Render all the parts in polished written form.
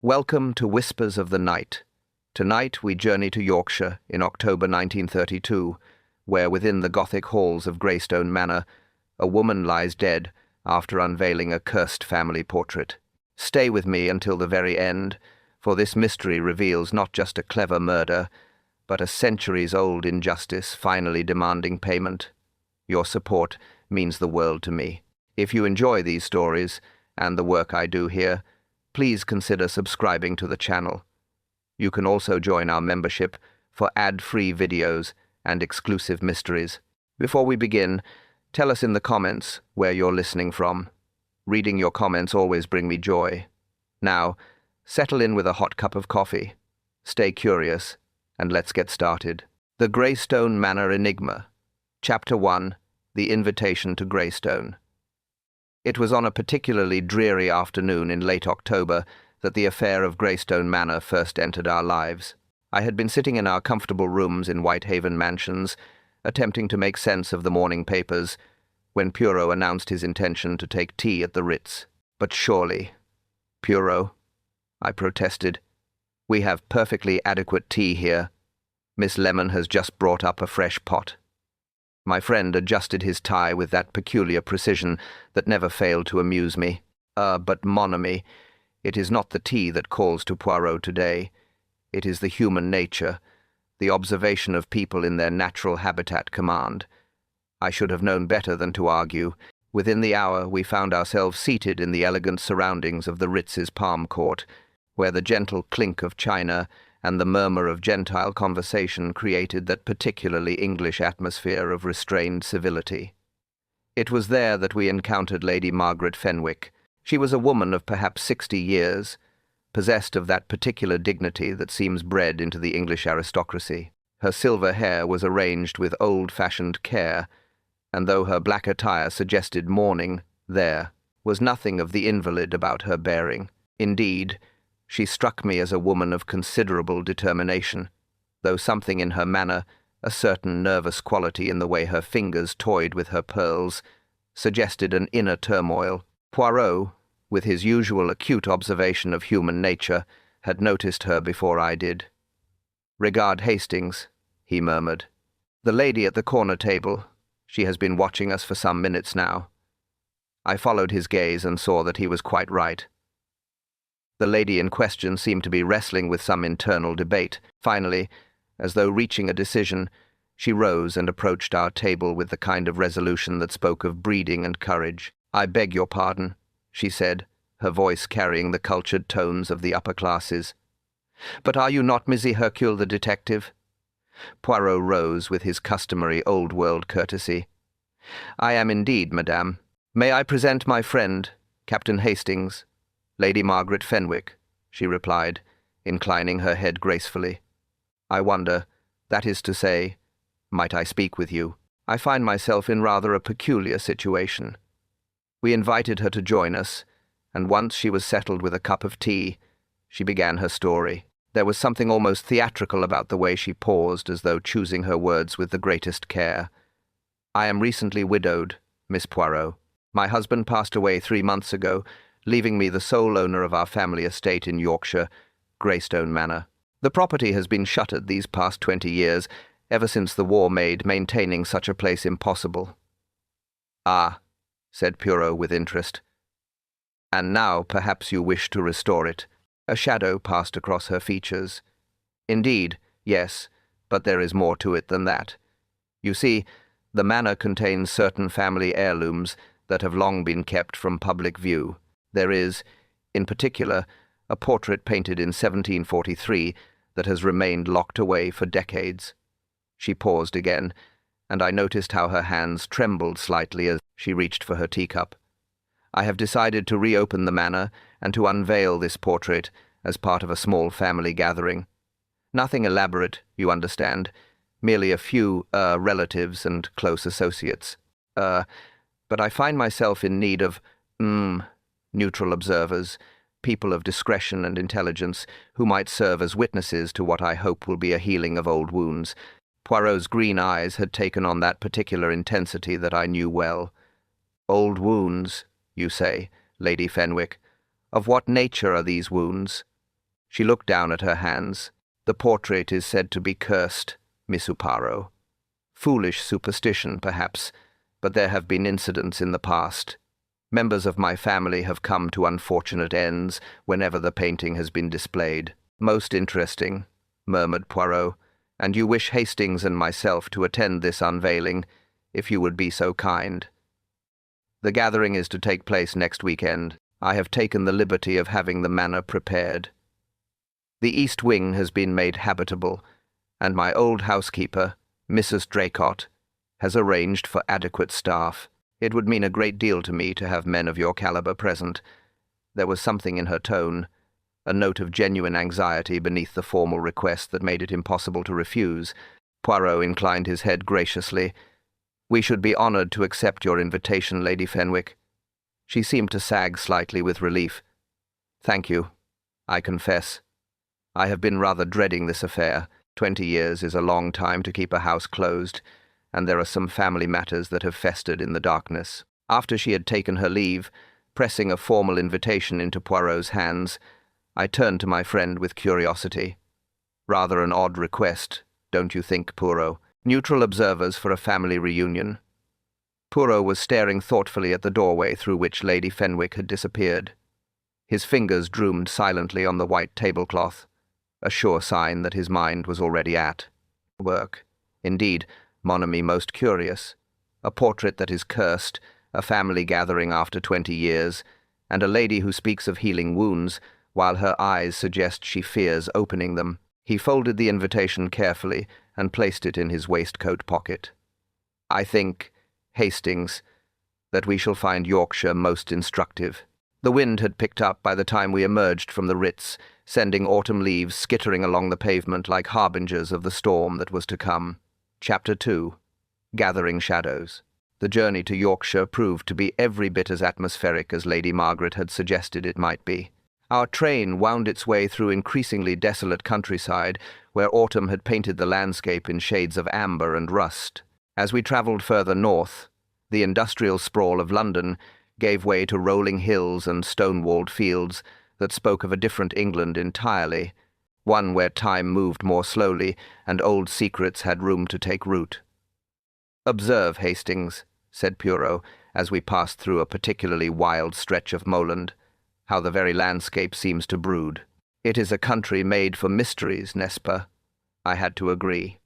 Welcome to Whispers of the Night. Tonight we journey to Yorkshire in October 1932, where within the Gothic halls of Greystone Manor, a woman lies dead after unveiling a cursed family portrait. Stay with me until the very end, for this mystery reveals not just a clever murder, but a centuries-old injustice finally demanding payment. Your support means the world to me. If you enjoy these stories and the work I do here, please consider subscribing to the channel. You can also join our membership for ad-free videos and exclusive mysteries. Before we begin, tell us in the comments where you're listening from. Reading your comments always bring me joy. Now, settle in with a hot cup of coffee. Stay curious, and let's get started. The Greystone Manor Enigma. Chapter 1. The Invitation to Greystone. It was on a particularly dreary afternoon in late October that the affair of Greystone Manor first entered our lives. I had been sitting in our comfortable rooms in Whitehaven Mansions, attempting to make sense of the morning papers, when Poirot announced his intention to take tea at the Ritz. But surely, Poirot, I protested, we have perfectly adequate tea here. Miss Lemon has just brought up a fresh pot. My friend adjusted his tie with that peculiar precision that never failed to amuse me. But mon ami, it is not the tea that calls to Poirot today. It is the human nature, the observation of people in their natural habitat command. I should have known better than to argue. Within the hour we found ourselves seated in the elegant surroundings of the Ritz's palm court, where the gentle clink of china and the murmur of Gentile conversation created that particularly English atmosphere of restrained civility. It was there that we encountered Lady Margaret Fenwick. She was a woman of perhaps 60 years, possessed of that particular dignity that seems bred into the English aristocracy. Her silver hair was arranged with old-fashioned care, and though her black attire suggested mourning, there was nothing of the invalid about her bearing. Indeed, she struck me as a woman of considerable determination, though something in her manner, a certain nervous quality in the way her fingers toyed with her pearls, suggested an inner turmoil. Poirot, with his usual acute observation of human nature, had noticed her before I did. "Regard Hastings," he murmured. "The lady at the corner table. She has been watching us for some minutes now." I followed his gaze and saw that he was quite right. The lady in question seemed to be wrestling with some internal debate. Finally, as though reaching a decision, she rose and approached our table with the kind of resolution that spoke of breeding and courage. "I beg your pardon," she said, her voice carrying the cultured tones of the upper classes. "But are you not Missy Hercule the detective?" Poirot rose with his customary old-world courtesy. "I am indeed, madame. May I present my friend, Captain Hastings, Lady Margaret Fenwick," she replied, inclining her head gracefully. "I wonder, that is to say, might I speak with you? I find myself in rather a peculiar situation." We invited her to join us, and once she was settled with a cup of tea, she began her story. There was something almost theatrical about the way she paused, as though choosing her words with the greatest care. "I am recently widowed, Miss Poirot. My husband passed away 3 months ago, leaving me the sole owner of our family estate in Yorkshire, Greystone Manor. The property has been shuttered these past 20 years, ever since the war made maintaining such a place impossible." "Ah," said Poirot with interest. "And now perhaps you wish to restore it." A shadow passed across her features. "Indeed, yes, but there is more to it than that. You see, the manor contains certain family heirlooms that have long been kept from public view. There is, in particular, a portrait painted in 1743 that has remained locked away for decades." She paused again, and I noticed how her hands trembled slightly as she reached for her teacup. "I have decided to reopen the manor and to unveil this portrait as part of a small family gathering. Nothing elaborate, you understand, merely a few, relatives and close associates. But I find myself in need of, neutral observers, people of discretion and intelligence, who might serve as witnesses to what I hope will be a healing of old wounds." Poirot's green eyes had taken on that particular intensity that I knew well. "Old wounds, you say, Lady Fenwick. Of what nature are these wounds?" She looked down at her hands. "The portrait is said to be cursed, Miss Poirot. Foolish superstition, perhaps, but there have been incidents in the past. Members of my family have come to unfortunate ends whenever the painting has been displayed." "Most interesting," murmured Poirot, "and you wish Hastings and myself to attend this unveiling, if you would be so kind. The gathering is to take place next weekend. I have taken the liberty of having the manor prepared. The east wing has been made habitable, and my old housekeeper, Mrs. Draycott, has arranged for adequate staff. It would mean a great deal to me to have men of your caliber present." There was something in her tone, a note of genuine anxiety beneath the formal request that made it impossible to refuse. Poirot inclined his head graciously. "We should be honored to accept your invitation, Lady Fenwick." She seemed to sag slightly with relief. "Thank you. I confess. I have been rather dreading this affair. 20 years is a long time to keep a house closed, and there are some family matters that have festered in the darkness." After she had taken her leave, pressing a formal invitation into Poirot's hands, I turned to my friend with curiosity. "Rather an odd request, don't you think, Poirot? Neutral observers for a family reunion." Poirot was staring thoughtfully at the doorway through which Lady Fenwick had disappeared. His fingers droomed silently on the white tablecloth, a sure sign that his mind was already at work. Indeed, mon ami, most curious. A portrait that is cursed, a family gathering after 20 years, and a lady who speaks of healing wounds, while her eyes suggest she fears opening them. He folded the invitation carefully and placed it in his waistcoat pocket. "I think, Hastings, that we shall find Yorkshire most instructive." The wind had picked up by the time we emerged from the Ritz, sending autumn leaves skittering along the pavement like harbingers of the storm that was to come. Chapter 2. Gathering Shadows. The journey to Yorkshire proved to be every bit as atmospheric as Lady Margaret had suggested it might be. Our train wound its way through increasingly desolate countryside, where autumn had painted the landscape in shades of amber and rust. As we travelled further north, the industrial sprawl of London gave way to rolling hills and stone-walled fields that spoke of a different England entirely, one where time moved more slowly and old secrets had room to take root. "Observe, Hastings," said Poirot, as we passed through a particularly wild stretch of moorland, "how the very landscape seems to brood. It is a country made for mysteries, n'est-ce pas?" I had to agree.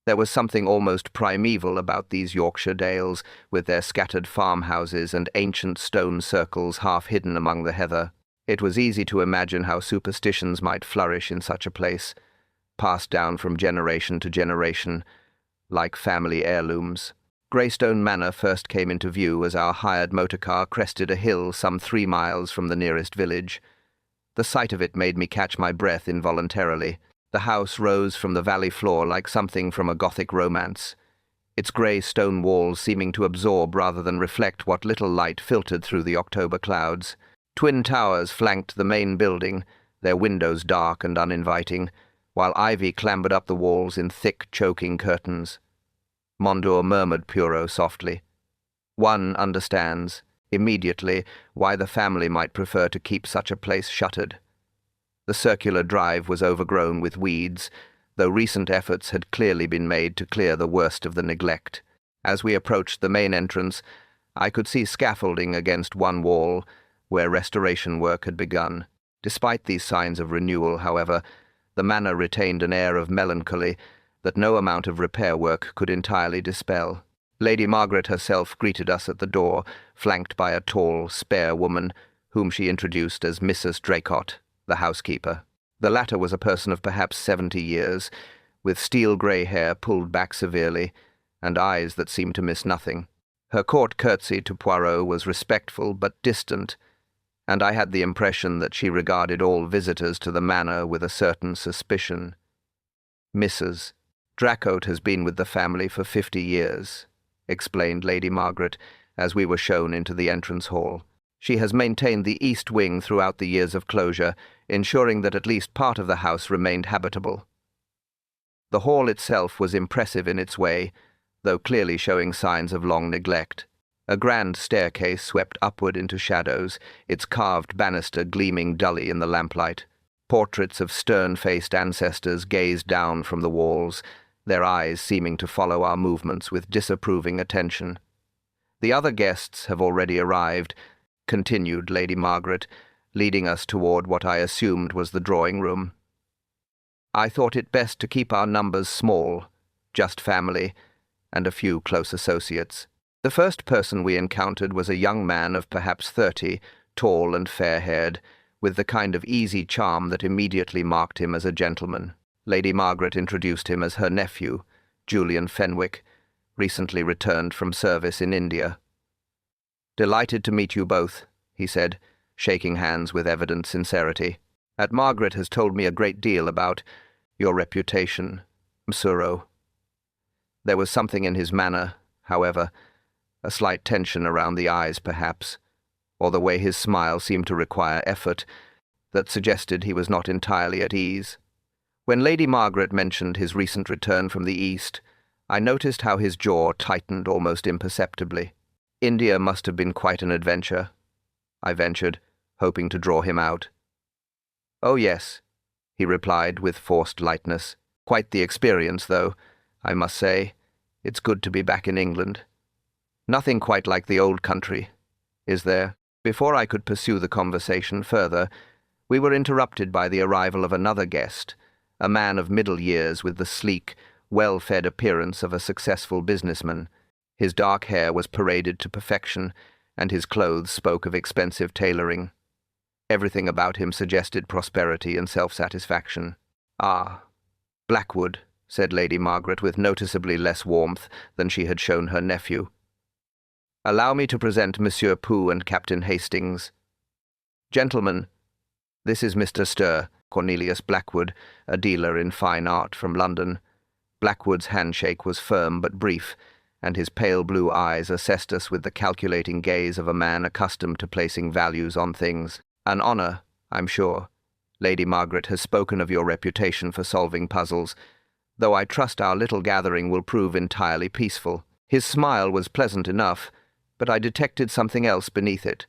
There was something almost primeval about these Yorkshire dales, with their scattered farmhouses and ancient stone circles half hidden among the heather. It was easy to imagine how superstitions might flourish in such a place, passed down from generation to generation, like family heirlooms. Greystone Manor first came into view as our hired motorcar crested a hill some 3 miles from the nearest village. The sight of it made me catch my breath involuntarily. The house rose from the valley floor like something from a Gothic romance, its grey stone walls seeming to absorb rather than reflect what little light filtered through the October clouds. Twin towers flanked the main building, their windows dark and uninviting, while ivy clambered up the walls in thick, choking curtains. "Mondor," murmured Poirot softly. "One understands, immediately, why the family might prefer to keep such a place shuttered." The circular drive was overgrown with weeds, though recent efforts had clearly been made to clear the worst of the neglect. As we approached the main entrance, I could see scaffolding against one wall, where restoration work had begun. Despite these signs of renewal, however, the manor retained an air of melancholy that no amount of repair work could entirely dispel. Lady Margaret herself greeted us at the door, flanked by a tall, spare woman, whom she introduced as Mrs. Draycott, the housekeeper. The latter was a person of perhaps 70 years, with steel-grey hair pulled back severely, and eyes that seemed to miss nothing. Her court curtsy to Poirot was respectful but distant, and I had the impression that she regarded all visitors to the manor with a certain suspicion. "Mrs. Draycott has been with the family for 50 years, explained Lady Margaret, as we were shown into the entrance hall. She has maintained the east wing throughout the years of closure, ensuring that at least part of the house remained habitable. The hall itself was impressive in its way, though clearly showing signs of long neglect. A grand staircase swept upward into shadows, its carved banister gleaming dully in the lamplight. Portraits of stern-faced ancestors gazed down from the walls, their eyes seeming to follow our movements with disapproving attention. "The other guests have already arrived," continued Lady Margaret, leading us toward what I assumed was the drawing-room. "I thought it best to keep our numbers small, just family, and a few close associates. The first person we encountered was a young man of perhaps 30, tall and fair-haired, with the kind of easy charm that immediately marked him as a gentleman. Lady Margaret introduced him as her nephew, Julian Fenwick, recently returned from service in India. "Delighted to meet you both," he said, shaking hands with evident sincerity. "Margaret has told me a great deal about your reputation, Msuro." There was something in his manner, however, a slight tension around the eyes perhaps, or the way his smile seemed to require effort, that suggested he was not entirely at ease. When Lady Margaret mentioned his recent return from the East, I noticed how his jaw tightened almost imperceptibly. "India must have been quite an adventure," I ventured, hoping to draw him out. "Oh, yes," he replied with forced lightness. "Quite the experience, though, I must say. It's good to be back in England. Nothing quite like the old country, is there?" Before I could pursue the conversation further, we were interrupted by the arrival of another guest, a man of middle years with the sleek, well-fed appearance of a successful businessman. His dark hair was paraded to perfection, and his clothes spoke of expensive tailoring. Everything about him suggested prosperity and self-satisfaction. "Ah, Blackwood," said Lady Margaret with noticeably less warmth than she had shown her nephew. "Allow me to present Monsieur Poe and Captain Hastings. Gentlemen, this is Mr. Cornelius Blackwood, a dealer in fine art from London." Blackwood's handshake was firm but brief, and his pale blue eyes assessed us with the calculating gaze of a man accustomed to placing values on things. "An honor, I'm sure. Lady Margaret has spoken of your reputation for solving puzzles, though I trust our little gathering will prove entirely peaceful." His smile was pleasant enough, but I detected something else beneath it,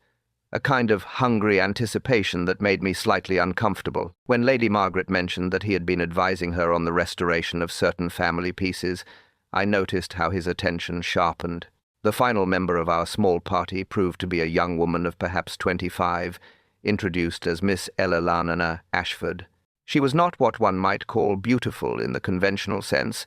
a kind of hungry anticipation that made me slightly uncomfortable. When Lady Margaret mentioned that he had been advising her on the restoration of certain family pieces, I noticed how his attention sharpened. The final member of our small party proved to be a young woman of perhaps 25, introduced as Miss Eleanor Ashford. She was not what one might call beautiful in the conventional sense,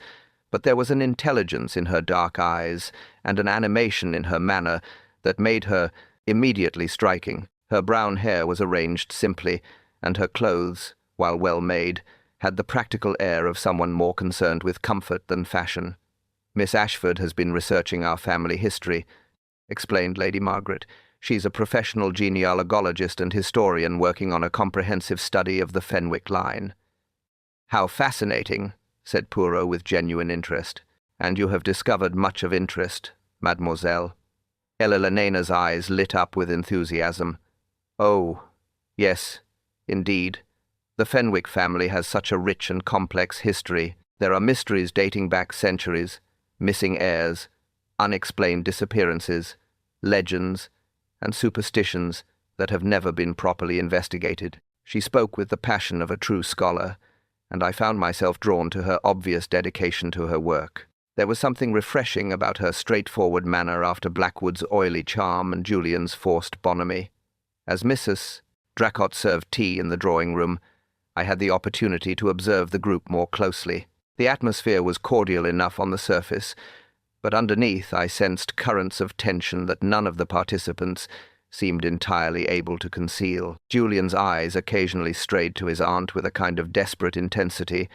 but there was an intelligence in her dark eyes and an animation in her manner that made her immediately striking. Her brown hair was arranged simply, and her clothes, while well made, had the practical air of someone more concerned with comfort than fashion. "Miss Ashford has been researching our family history," explained Lady Margaret. "She's a professional genealogist and historian working on a comprehensive study of the Fenwick line." "How fascinating," said Poirot with genuine interest. "And you have discovered much of interest, mademoiselle." Elena's eyes lit up with enthusiasm. "Oh, yes, indeed. The Fenwick family has such a rich and complex history. There are mysteries dating back centuries, missing heirs, unexplained disappearances, legends, and superstitions that have never been properly investigated." She spoke with the passion of a true scholar, and I found myself drawn to her obvious dedication to her work. There was something refreshing about her straightforward manner after Blackwood's oily charm and Julian's forced bonhomie. As Mrs. Dracot served tea in the drawing-room, I had the opportunity to observe the group more closely. The atmosphere was cordial enough on the surface, but underneath I sensed currents of tension that none of the participants seemed entirely able to conceal. Julian's eyes occasionally strayed to his aunt with a kind of desperate intensity,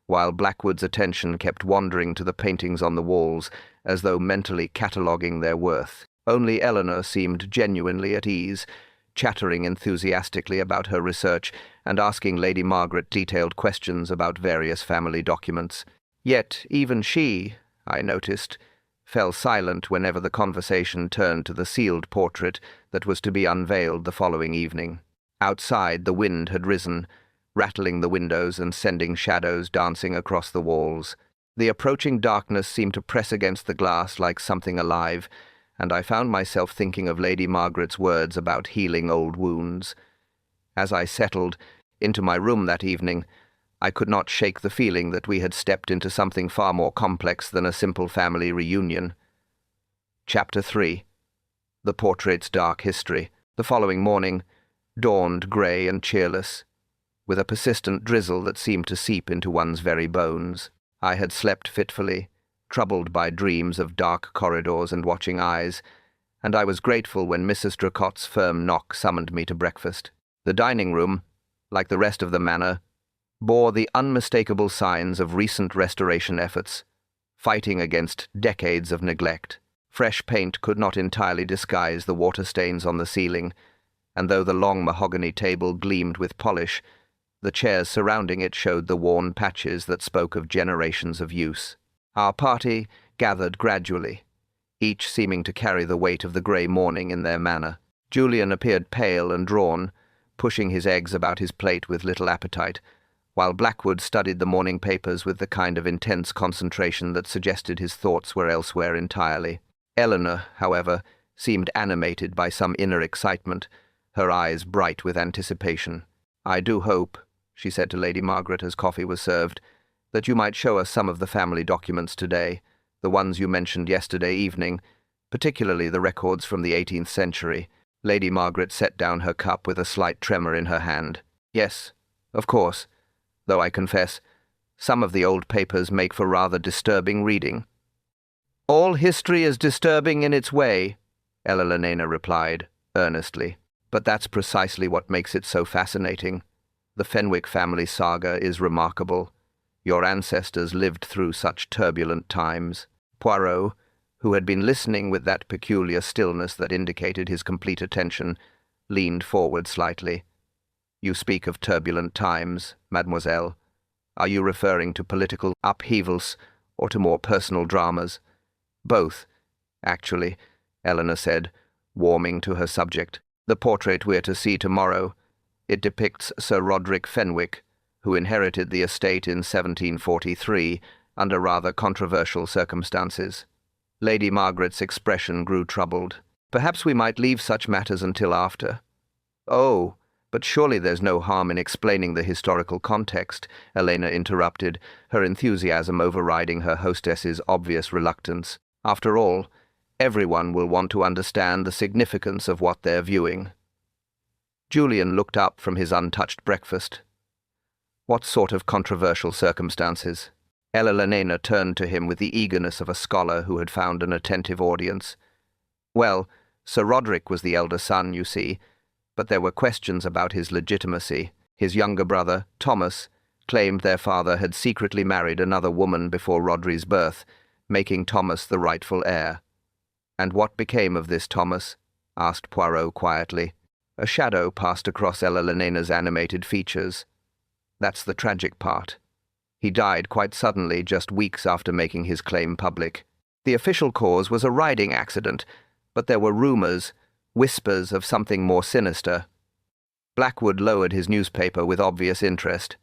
while Blackwood's attention kept wandering to the paintings on the walls, as though mentally cataloguing their worth. Only Eleanor seemed genuinely at ease, chattering enthusiastically about her research and asking Lady Margaret detailed questions about various family documents. Yet even she, I noticed, fell silent whenever the conversation turned to the sealed portrait that was to be unveiled the following evening. Outside, the wind had risen, rattling the windows and sending shadows dancing across the walls. The approaching darkness seemed to press against the glass like something alive, and I found myself thinking of Lady Margaret's words about healing old wounds. As I settled, into my room that evening, I could not shake the feeling that we had stepped into something far more complex than a simple family reunion. Chapter 3. The portrait's dark history. The following morning dawned grey and cheerless, with a persistent drizzle that seemed to seep into one's very bones. I had slept fitfully, troubled by dreams of dark corridors and watching eyes, and I was grateful when Mrs. Dracotte's firm knock summoned me to breakfast. The dining room, like the rest of the manor, bore the unmistakable signs of recent restoration efforts, fighting against decades of neglect. Fresh paint could not entirely disguise the water stains on the ceiling, and though the long mahogany table gleamed with polish, the chairs surrounding it showed the worn patches that spoke of generations of use. Our party gathered gradually, each seeming to carry the weight of the grey morning in their manner. Julian appeared pale and drawn, pushing his eggs about his plate with little appetite, while Blackwood studied the morning papers with the kind of intense concentration that suggested his thoughts were elsewhere entirely. Eleanor, however, seemed animated by some inner excitement, her eyes bright with anticipation. "I do hope," she said to Lady Margaret as coffee was served, "that you might show us some of the family documents today, the ones you mentioned yesterday evening, particularly the records from the 18th century. Lady Margaret set down her cup with a slight tremor in her hand. "Yes, of course, though I confess, some of the old papers make for rather disturbing reading." "All history is disturbing in its way," Elena replied, earnestly. "But that's precisely what makes it so fascinating. The Fenwick family saga is remarkable. Your ancestors lived through such turbulent times." Poirot, who had been listening with that peculiar stillness that indicated his complete attention, leaned forward slightly. "You speak of turbulent times, mademoiselle. Are you referring to political upheavals or to more personal dramas?" "Both, actually," Eleanor said, warming to her subject. "The portrait we're to see tomorrow, it depicts Sir Roderick Fenwick, who inherited the estate in 1743 under rather controversial circumstances." Lady Margaret's expression grew troubled. "Perhaps we might leave such matters until after." "Oh, but surely there's no harm in explaining the historical context," Elena interrupted, her enthusiasm overriding her hostess's obvious reluctance. "After all, everyone will want to understand the significance of what they're viewing." Julian looked up from his untouched breakfast. "What sort of controversial circumstances?" Elena turned to him with the eagerness of a scholar who had found an attentive audience. "Well, Sir Roderick was the elder son, you see, but there were questions about his legitimacy. His younger brother, Thomas, claimed their father had secretly married another woman before Roderick's birth, making Thomas the rightful heir." "And what became of this Thomas?" asked Poirot quietly. A shadow passed across Elena's animated features. "That's the tragic part. He died quite suddenly just weeks after making his claim public. The official cause was a riding accident, but there were rumors, whispers of something more sinister." Blackwood lowered his newspaper with obvious interest.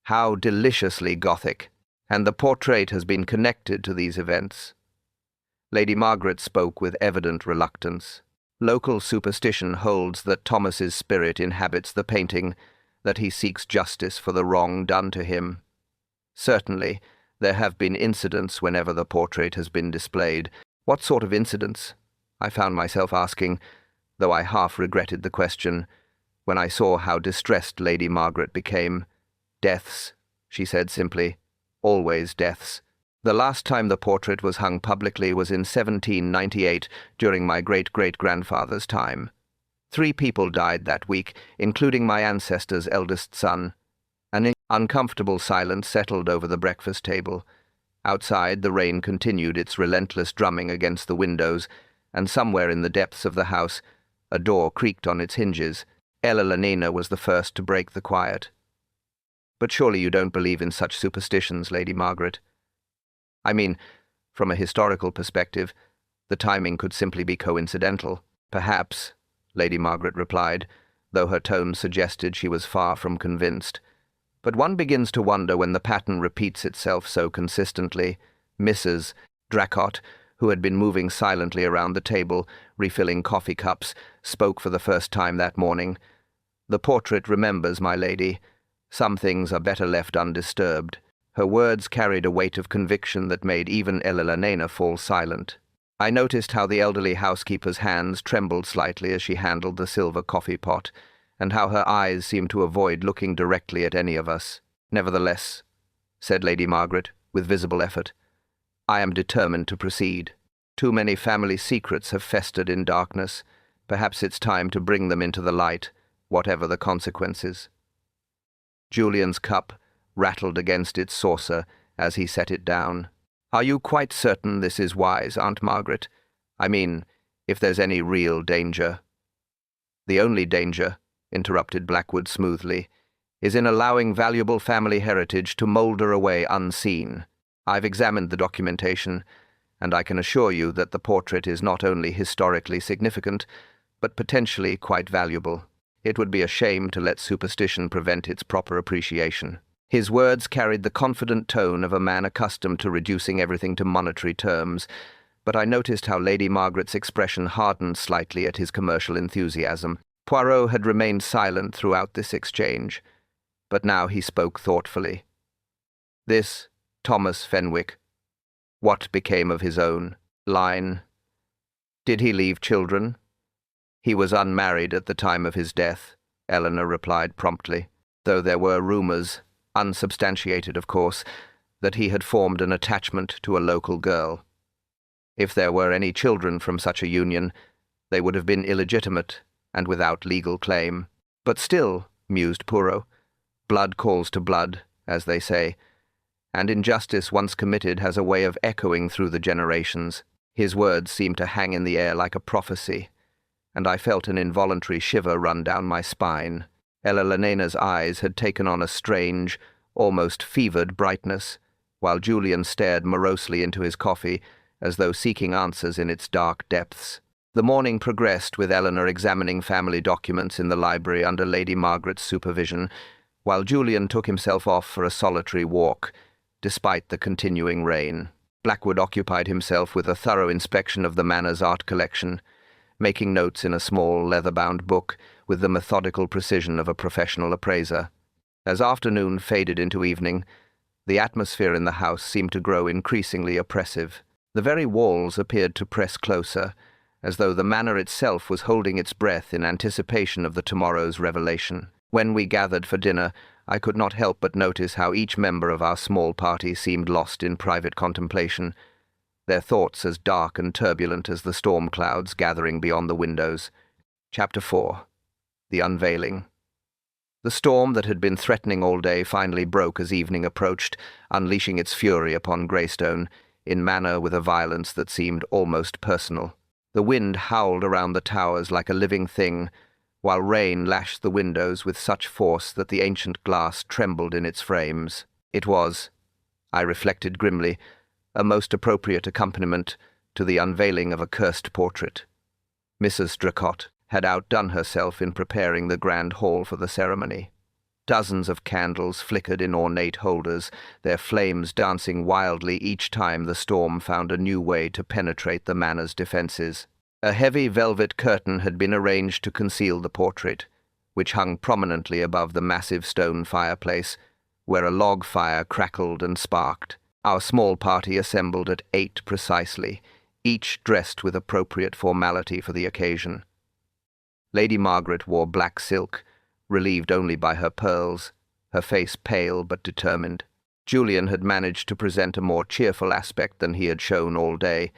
"How deliciously Gothic! And the portrait has been connected to these events." Lady Margaret spoke with evident reluctance. "Local superstition holds that Thomas's spirit inhabits the painting, that he seeks justice for the wrong done to him. Certainly, there have been incidents whenever the portrait has been displayed." "What sort of incidents?" I found myself asking, though I half regretted the question, when I saw how distressed Lady Margaret became. "Deaths," she said simply. "Always deaths. The last time the portrait was hung publicly was in 1798, during my great-great-grandfather's time. 3 people died that week, including my ancestor's eldest son." An uncomfortable silence settled over the breakfast table. Outside, the rain continued its relentless drumming against the windows, and somewhere in the depths of the house, a door creaked on its hinges. Elena was the first to break the quiet. "But surely you don't believe in such superstitions, Lady Margaret? I mean, from a historical perspective, the timing could simply be coincidental." "Perhaps," Lady Margaret replied, though her tone suggested she was far from convinced. "But one begins to wonder when the pattern repeats itself so consistently." Mrs. Dracotte, who had been moving silently around the table, refilling coffee cups, spoke for the first time that morning. "The portrait remembers, my lady. Some things are better left undisturbed." Her words carried a weight of conviction that made even Elena fall silent. I noticed how the elderly housekeeper's hands trembled slightly as she handled the silver coffee pot, and how her eyes seemed to avoid looking directly at any of us. "Nevertheless," said Lady Margaret, with visible effort, "I am determined to proceed. Too many family secrets have festered in darkness. Perhaps it's time to bring them into the light, whatever the consequences." Julian's cup rattled against its saucer as he set it down. "Are you quite certain this is wise, Aunt Margaret? I mean, if there's any real danger." "The only danger," interrupted Blackwood smoothly, "is in allowing valuable family heritage to moulder away unseen. I've examined the documentation, and I can assure you that the portrait is not only historically significant, but potentially quite valuable. It would be a shame to let superstition prevent its proper appreciation." His words carried the confident tone of a man accustomed to reducing everything to monetary terms, but I noticed how Lady Margaret's expression hardened slightly at his commercial enthusiasm. Poirot had remained silent throughout this exchange, but now he spoke thoughtfully. "This Thomas Fenwick, what became of his own line? Did he leave children?" "He was unmarried at the time of his death," Eleanor replied promptly, though there were rumors, unsubstantiated of course, that he had formed an attachment to a local girl. If there were any children from such a union, they would have been illegitimate and without legal claim. "But still," mused Poirot, "blood calls to blood, as they say, and injustice once committed has a way of echoing through the generations." His words seemed to hang in the air like a prophecy, and I felt an involuntary shiver run down my spine. Elena's eyes had taken on a strange, almost fevered brightness, while Julian stared morosely into his coffee, as though seeking answers in its dark depths. The morning progressed with Eleanor examining family documents in the library under Lady Margaret's supervision, while Julian took himself off for a solitary walk, despite the continuing rain. Blackwood occupied himself with a thorough inspection of the Manor's art collection, making notes in a small leather-bound book with the methodical precision of a professional appraiser. As afternoon faded into evening, the atmosphere in the house seemed to grow increasingly oppressive. The very walls appeared to press closer, as though the Manor itself was holding its breath in anticipation of the tomorrow's revelation. When we gathered for dinner, I could not help but notice how each member of our small party seemed lost in private contemplation, their thoughts as dark and turbulent as the storm clouds gathering beyond the windows. Chapter 4. The Unveiling. The storm that had been threatening all day finally broke as evening approached, unleashing its fury upon Greystone, in manner with a violence that seemed almost personal. The wind howled around the towers like a living thing, while rain lashed the windows with such force that the ancient glass trembled in its frames. It was, I reflected grimly, a most appropriate accompaniment to the unveiling of a cursed portrait. Mrs. Dracot had outdone herself in preparing the grand hall for the ceremony. Dozens of candles flickered in ornate holders, their flames dancing wildly each time the storm found a new way to penetrate the Manor's defences. A heavy velvet curtain had been arranged to conceal the portrait, which hung prominently above the massive stone fireplace, where a log fire crackled and sparked. Our small party assembled at 8 precisely, each dressed with appropriate formality for the occasion. Lady Margaret wore black silk, relieved only by her pearls, her face pale but determined. Julian had managed to present a more cheerful aspect than he had shown all day,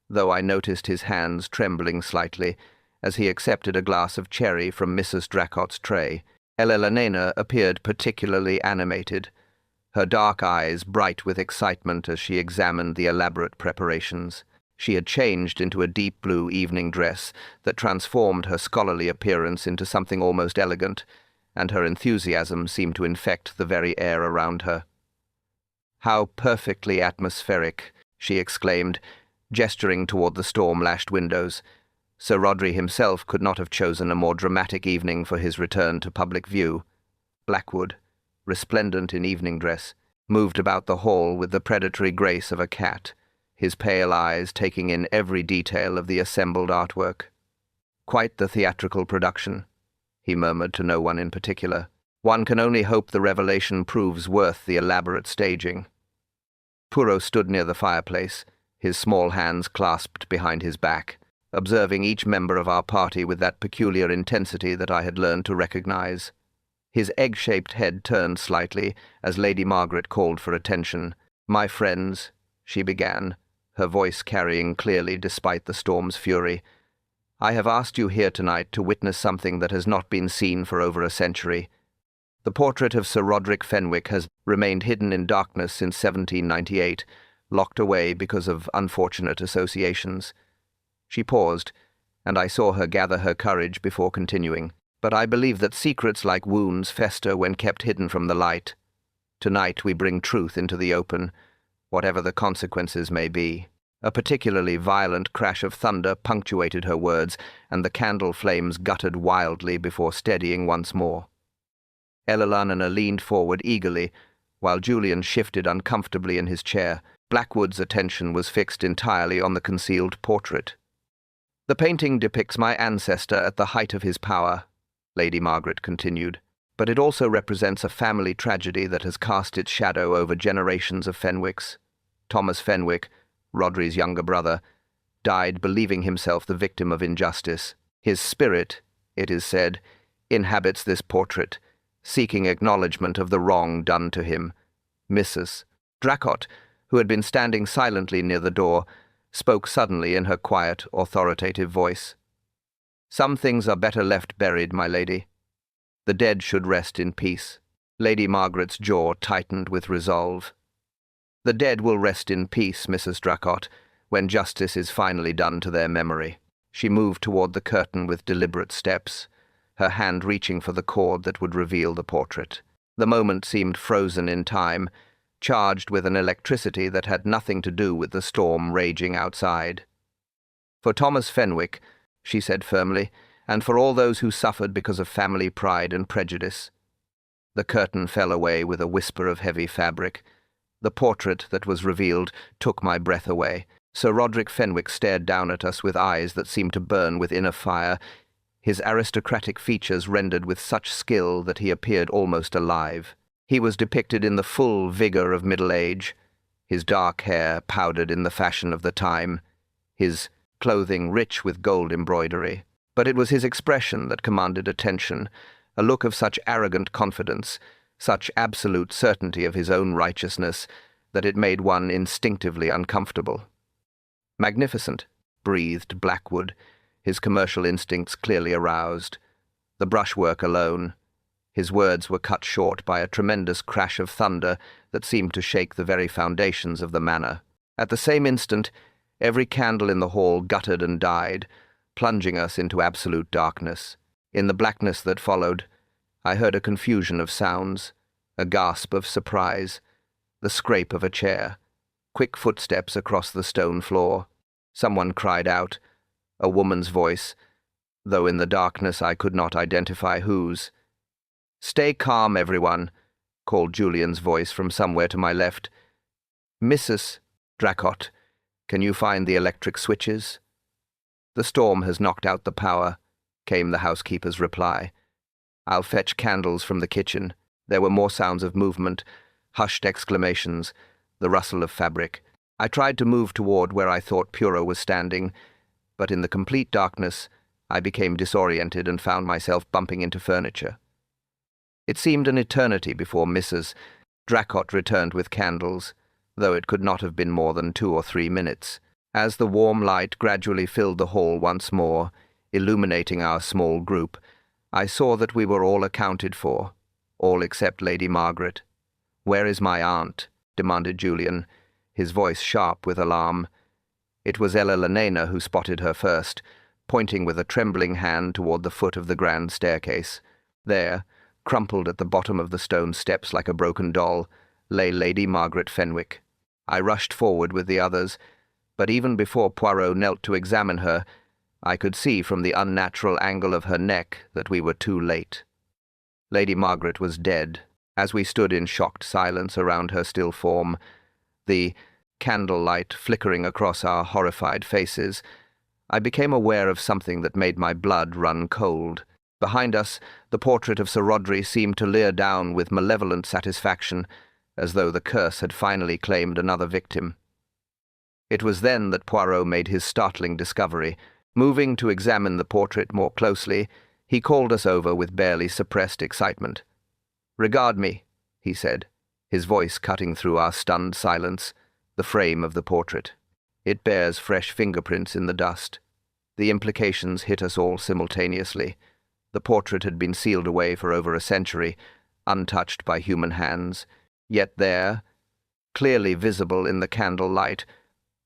though I noticed his hands trembling slightly as he accepted a glass of sherry from Mrs. Dracot's tray. Elena appeared particularly animated, her dark eyes bright with excitement as she examined the elaborate preparations. She had changed into a deep blue evening dress that transformed her scholarly appearance into something almost elegant, and her enthusiasm seemed to infect the very air around her. "How perfectly atmospheric," she exclaimed, gesturing toward the storm-lashed windows. Sir Rodri himself could not have chosen a more dramatic evening for his return to public view. Blackwood, resplendent in evening dress, moved about the hall with the predatory grace of a cat, his pale eyes taking in every detail of the assembled artwork. "Quite the theatrical production," he murmured to no one in particular. One can only hope the revelation proves worth the elaborate staging. Poirot stood near the fireplace, his small hands clasped behind his back, observing each member of our party with that peculiar intensity that I had learned to recognize. His egg-shaped head turned slightly as Lady Margaret called for attention. "My friends," she began, her voice carrying clearly despite the storm's fury, "I have asked you here tonight to witness something that has not been seen for over a century. The portrait of Sir Roderick Fenwick has remained hidden in darkness since 1798, locked away because of unfortunate associations." She paused, and I saw her gather her courage before continuing. "But I believe that secrets like wounds fester when kept hidden from the light. Tonight we bring truth into the open, whatever the consequences may be." A particularly violent crash of thunder punctuated her words, and the candle flames guttered wildly before steadying once more. Elalunana leaned forward eagerly, while Julian shifted uncomfortably in his chair. Blackwood's attention was fixed entirely on the concealed portrait. "The painting depicts my ancestor at the height of his power," Lady Margaret continued, "but it also represents a family tragedy that has cast its shadow over generations of Fenwicks. Thomas Fenwick, Rodri's younger brother, died believing himself the victim of injustice. His spirit, it is said, inhabits this portrait, seeking acknowledgement of the wrong done to him." Mrs. Dracot, who had been standing silently near the door, spoke suddenly in her quiet, authoritative voice. "Some things are better left buried, my lady. The dead should rest in peace." Lady Margaret's jaw tightened with resolve. "The dead will rest in peace, Mrs. Dracot, when justice is finally done to their memory." She moved toward the curtain with deliberate steps, her hand reaching for the cord that would reveal the portrait. The moment seemed frozen in time, charged with an electricity that had nothing to do with the storm raging outside. "For Thomas Fenwick," she said firmly, "and for all those who suffered because of family pride and prejudice." The curtain fell away with a whisper of heavy fabric. The portrait that was revealed took my breath away. Sir Roderick Fenwick stared down at us with eyes that seemed to burn with inner fire, his aristocratic features rendered with such skill that he appeared almost alive. He was depicted in the full vigor of middle age, his dark hair powdered in the fashion of the time, his clothing rich with gold embroidery. But it was his expression that commanded attention, a look of such arrogant confidence, such absolute certainty of his own righteousness, that it made one instinctively uncomfortable. "Magnificent," breathed Blackwood, his commercial instincts clearly aroused. The brushwork alone. His words were cut short by a tremendous crash of thunder that seemed to shake the very foundations of the manor. At the same instant, every candle in the hall guttered and died, plunging us into absolute darkness. In the blackness that followed, I heard a confusion of sounds, a gasp of surprise, the scrape of a chair, quick footsteps across the stone floor. Someone cried out, a woman's voice, though in the darkness I could not identify whose. "Stay calm, everyone," called Julian's voice from somewhere to my left. "Mrs. Dracot, can you find the electric switches?" "The storm has knocked out the power," came the housekeeper's reply. "I'll fetch candles from the kitchen." There were more sounds of movement, hushed exclamations, the rustle of fabric. I tried to move toward where I thought Poirot was standing, but in the complete darkness I became disoriented and found myself bumping into furniture. It seemed an eternity before Mrs. Dracot returned with candles, though it could not have been more than 2 or 3 minutes. As the warm light gradually filled the hall once more, illuminating our small group, I saw that we were all accounted for, all except Lady Margaret. "Where is my aunt?" demanded Julian, his voice sharp with alarm. It was Elalunana who spotted her first, pointing with a trembling hand toward the foot of the grand staircase. There, crumpled at the bottom of the stone steps like a broken doll, lay Lady Margaret Fenwick. I rushed forward with the others, but even before Poirot knelt to examine her, I could see from the unnatural angle of her neck that we were too late. Lady Margaret was dead. As we stood in shocked silence around her still form, the candlelight flickering across our horrified faces, I became aware of something that made my blood run cold. Behind us, the portrait of Sir Rodri seemed to leer down with malevolent satisfaction, as though the curse had finally claimed another victim. It was then that Poirot made his startling discovery. Moving to examine the portrait more closely, he called us over with barely suppressed excitement. "Regard me," he said, his voice cutting through our stunned silence. "The frame of the portrait. It bears fresh fingerprints in the dust." The implications hit us all simultaneously. The portrait had been sealed away for over a century, untouched by human hands. Yet there, clearly visible in the candle light,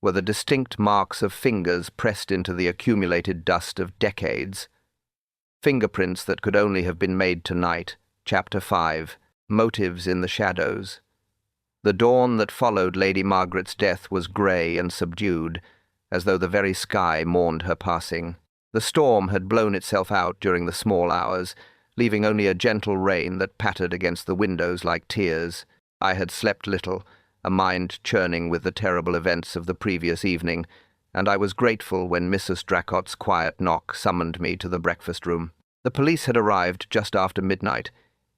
were the distinct marks of fingers pressed into the accumulated dust of decades. Fingerprints that could only have been made tonight. Chapter 5. Motives in the Shadows. The dawn that followed Lady Margaret's death was grey and subdued, as though the very sky mourned her passing. The storm had blown itself out during the small hours, leaving only a gentle rain that pattered against the windows like tears. I had slept little, a mind churning with the terrible events of the previous evening, and I was grateful when Mrs. Dracot's quiet knock summoned me to the breakfast room. The police had arrived just after midnight.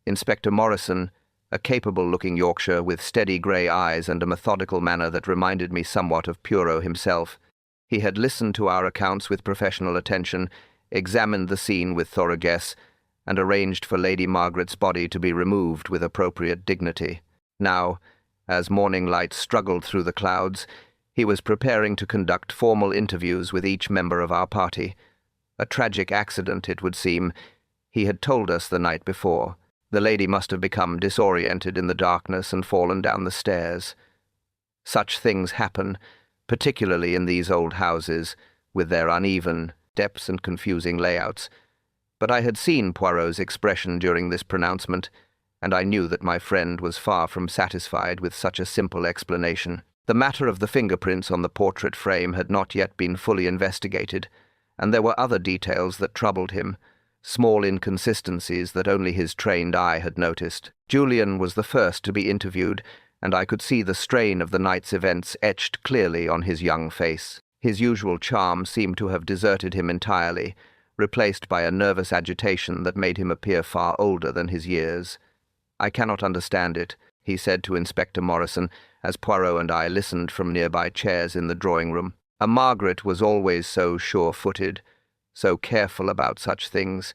Inspector Morrison, a capable-looking Yorkshire with steady grey eyes and a methodical manner that reminded me somewhat of Poirot himself. He had listened to our accounts with professional attention, examined the scene with thorough guess, and arranged for Lady Margaret's body to be removed with appropriate dignity. Now, as morning light struggled through the clouds, he was preparing to conduct formal interviews with each member of our party. A tragic accident, it would seem. He had told us the night before. The lady must have become disoriented in the darkness and fallen down the stairs. Such things happen, particularly in these old houses, with their uneven depths and confusing layouts. But I had seen Poirot's expression during this pronouncement, and I knew that my friend was far from satisfied with such a simple explanation. The matter of the fingerprints on the portrait frame had not yet been fully investigated, and there were other details that troubled him, small inconsistencies that only his trained eye had noticed. Julian was the first to be interviewed, and I could see the strain of the night's events etched clearly on his young face. His usual charm seemed to have deserted him entirely, replaced by a nervous agitation that made him appear far older than his years. "I cannot understand it," he said to Inspector Morrison, as Poirot and I listened from nearby chairs in the drawing-room. A Margaret was always so sure-footed, so careful about such things.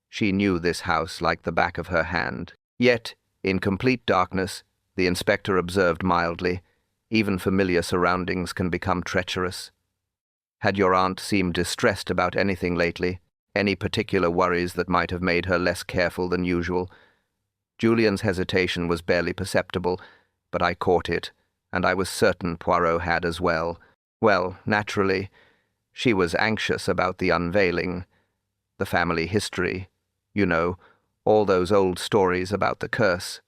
She knew this house like the back of her hand. Yet, in complete darkness, the inspector observed mildly, even familiar surroundings can become treacherous. "Had your aunt seemed distressed about anything lately? Any particular worries that might have made her less careful than usual?" Julian's hesitation was barely perceptible, but I caught it, and I was certain Poirot had as well. "Well, naturally, she was anxious about the unveiling, the family history, you know, all those old stories about the curse.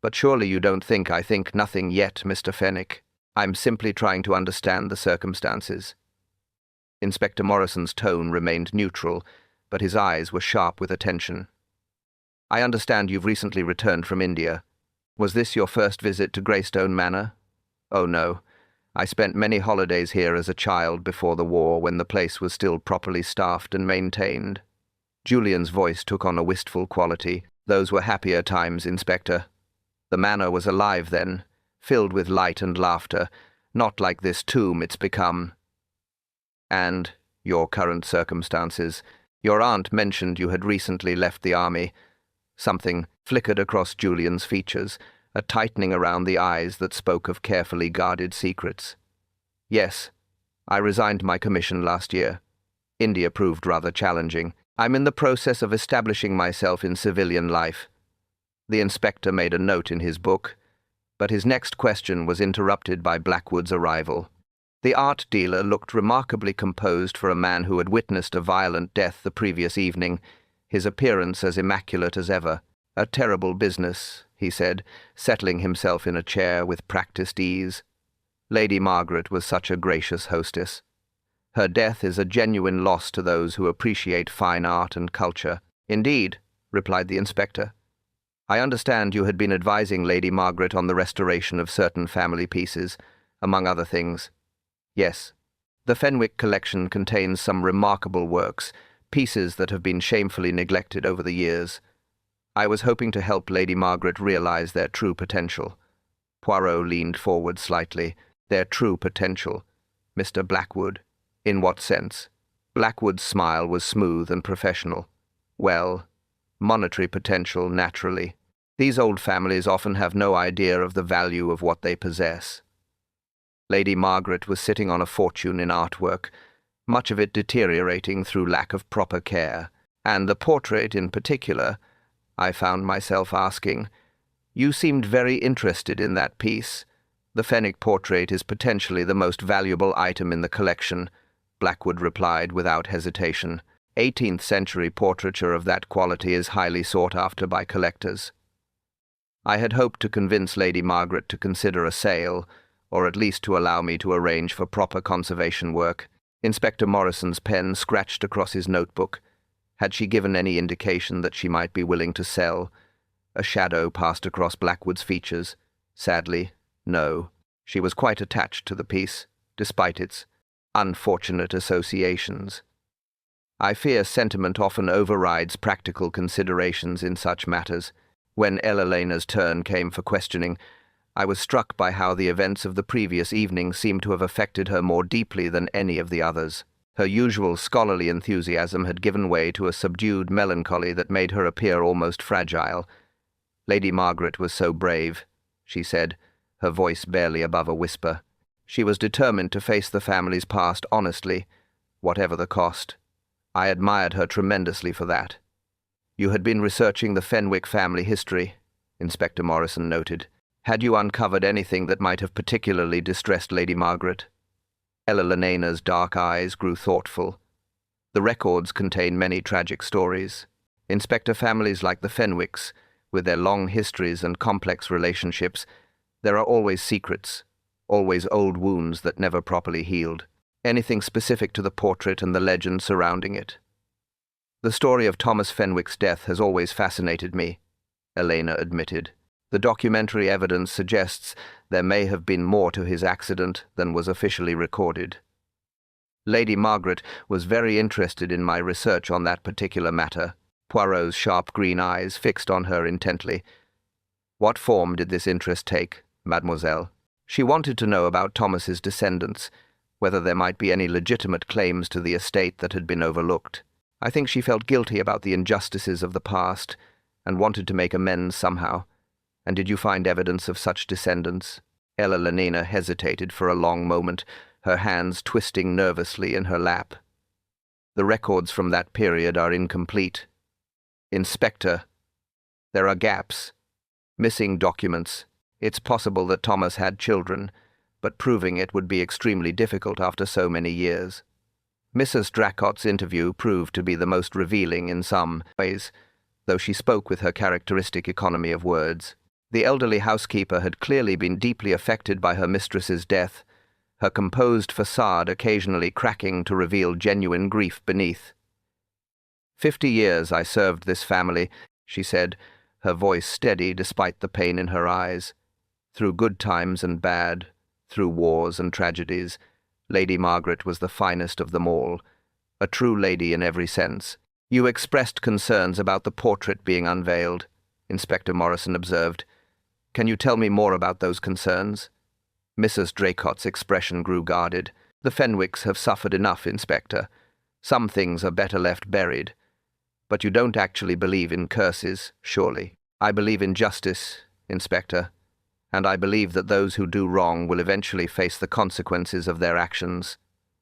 But surely you don't think I think nothing yet, Mr. Fenwick. I'm simply trying to understand the circumstances." Inspector Morrison's tone remained neutral, but his eyes were sharp with attention. "I understand you've recently returned from India. Was this your first visit to Greystone Manor?" "Oh, no. I spent many holidays here as a child before the war, when the place was still properly staffed and maintained." Julian's voice took on a wistful quality. "Those were happier times, Inspector. The manor was alive then, filled with light and laughter, not like this tomb it's become." "And your current circumstances. Your aunt mentioned you had recently left the army." Something flickered across Julian's features, a tightening around the eyes that spoke of carefully guarded secrets. "Yes, I resigned my commission last year. India proved rather challenging. I'm in the process of establishing myself in civilian life." The inspector made a note in his book, but his next question was interrupted by Blackwood's arrival. The art dealer looked remarkably composed for a man who had witnessed a violent death the previous evening, his appearance as immaculate as ever. "A terrible business," he said, settling himself in a chair with practiced ease. Lady Margaret was such a gracious hostess. "Her death is a genuine loss to those who appreciate fine art and culture." "Indeed," replied the inspector. "I understand you had been advising Lady Margaret on the restoration of certain family pieces, among other things." "Yes. The Fenwick collection contains some remarkable works, pieces that have been shamefully neglected over the years. I was hoping to help Lady Margaret realize their true potential. Poirot leaned forward slightly. Their true potential. Mr. Blackwood. In what sense? Blackwood's smile was smooth and professional. Well, monetary potential, naturally. These old families often have no idea of the value of what they possess. Lady Margaret was sitting on a fortune in artwork, much of it deteriorating through lack of proper care. And the portrait in particular, I found myself asking, "You seemed very interested in that piece. The Fenwick portrait is potentially the most valuable item in the collection," Blackwood replied without hesitation. 18th-century portraiture of that quality is highly sought after by collectors. I had hoped to convince Lady Margaret to consider a sale, or at least to allow me to arrange for proper conservation work. Inspector Morrison's pen scratched across his notebook. Had she given any indication that she might be willing to sell? A shadow passed across Blackwood's features. Sadly, no. She was quite attached to the piece, despite its unfortunate associations. I fear sentiment often overrides practical considerations in such matters. When Elena's turn came for questioning, I was struck by how the events of the previous evening seemed to have affected her more deeply than any of the others. Her usual scholarly enthusiasm had given way to a subdued melancholy that made her appear almost fragile. Lady Margaret was so brave, she said, her voice barely above a whisper. She was determined to face the family's past honestly, whatever the cost. I admired her tremendously for that. "You had been researching the Fenwick family history," Inspector Morrison noted. "Had you uncovered anything that might have particularly distressed Lady Margaret?" Elena's dark eyes grew thoughtful. "The records contain many tragic stories. Inspector, families like the Fenwicks, with their long histories and complex relationships, there are always secrets, always old wounds that never properly healed. Anything specific to the portrait and the legend surrounding it?" "The story of Thomas Fenwick's death has always fascinated me," Elena admitted. "The documentary evidence suggests there may have been more to his accident than was officially recorded. Lady Margaret was very interested in my research on that particular matter." Poirot's sharp green eyes fixed on her intently. "What form did this interest take, mademoiselle?" "She wanted to know about Thomas's descendants, whether there might be any legitimate claims to the estate that had been overlooked. I think she felt guilty about the injustices of the past and wanted to make amends somehow. And did you find evidence of such descendants?" Elena hesitated for a long moment, her hands twisting nervously in her lap. "The records from that period are incomplete. Inspector, there are gaps, missing documents. It's possible that Thomas had children, but proving it would be extremely difficult after so many years." Mrs. Dracott's interview proved to be the most revealing in some ways, though she spoke with her characteristic economy of words. The elderly housekeeper had clearly been deeply affected by her mistress's death, her composed facade occasionally cracking to reveal genuine grief beneath. 50 years I served this family," she said, her voice steady despite the pain in her eyes. "Through good times and bad, through wars and tragedies, Lady Margaret was the finest of them all, a true lady in every sense." "You expressed concerns about the portrait being unveiled," Inspector Morrison observed. "Can you tell me more about those concerns?" Mrs. Dracott's expression grew guarded. "The Fenwicks have suffered enough, Inspector. Some things are better left buried. But you don't actually believe in curses, surely?" "I believe in justice, Inspector, and I believe that those who do wrong will eventually face the consequences of their actions,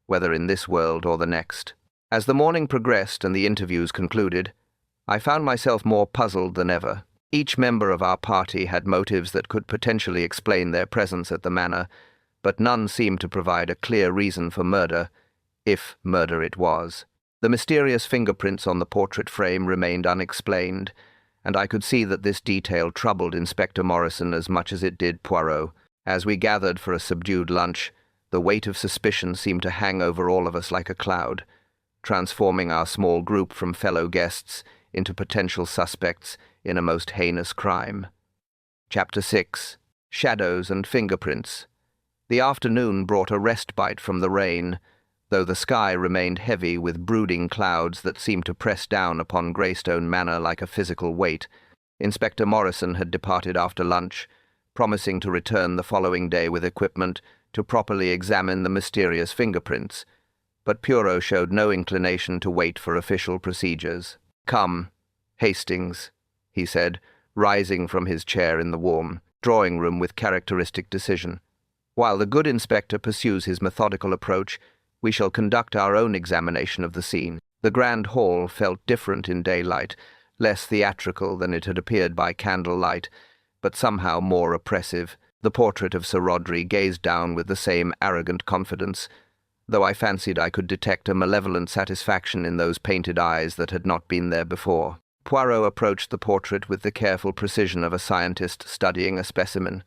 whether in this world or the next." As the morning progressed and the interviews concluded, I found myself more puzzled than ever. Each member of our party had motives that could potentially explain their presence at the manor, but none seemed to provide a clear reason for murder, if murder it was. The mysterious fingerprints on the portrait frame remained unexplained, and I could see that this detail troubled Inspector Morrison as much as it did Poirot. As we gathered for a subdued lunch, the weight of suspicion seemed to hang over all of us like a cloud, transforming our small group from fellow guests into potential suspects in a most heinous crime. Chapter 6. Shadows and Fingerprints. The afternoon brought a respite from the rain, though the sky remained heavy with brooding clouds that seemed to press down upon Greystone Manor like a physical weight. Inspector Morrison had departed after lunch, promising to return the following day with equipment to properly examine the mysterious fingerprints, but Poirot showed no inclination to wait for official procedures. "Come, Hastings," he said, rising from his chair in the warm drawing room with characteristic decision. "While the good inspector pursues his methodical approach, we shall conduct our own examination of the scene." The grand hall felt different in daylight, less theatrical than it had appeared by candlelight, but somehow more oppressive. The portrait of Sir Rodri gazed down with the same arrogant confidence, though I fancied I could detect a malevolent satisfaction in those painted eyes that had not been there before. Poirot approached the portrait with the careful precision of a scientist studying a specimen.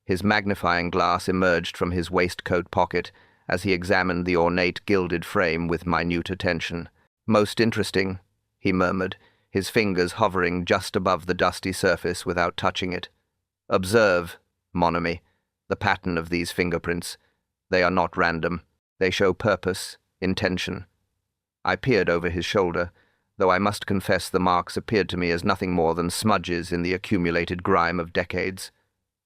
His magnifying glass emerged from his waistcoat pocket as he examined the ornate gilded frame with minute attention. "Most interesting," he murmured, his fingers hovering just above the dusty surface without touching it. "Observe, mon ami, the pattern of these fingerprints. They are not random. They show purpose, intention." I peered over his shoulder, though I must confess the marks appeared to me as nothing more than smudges in the accumulated grime of decades.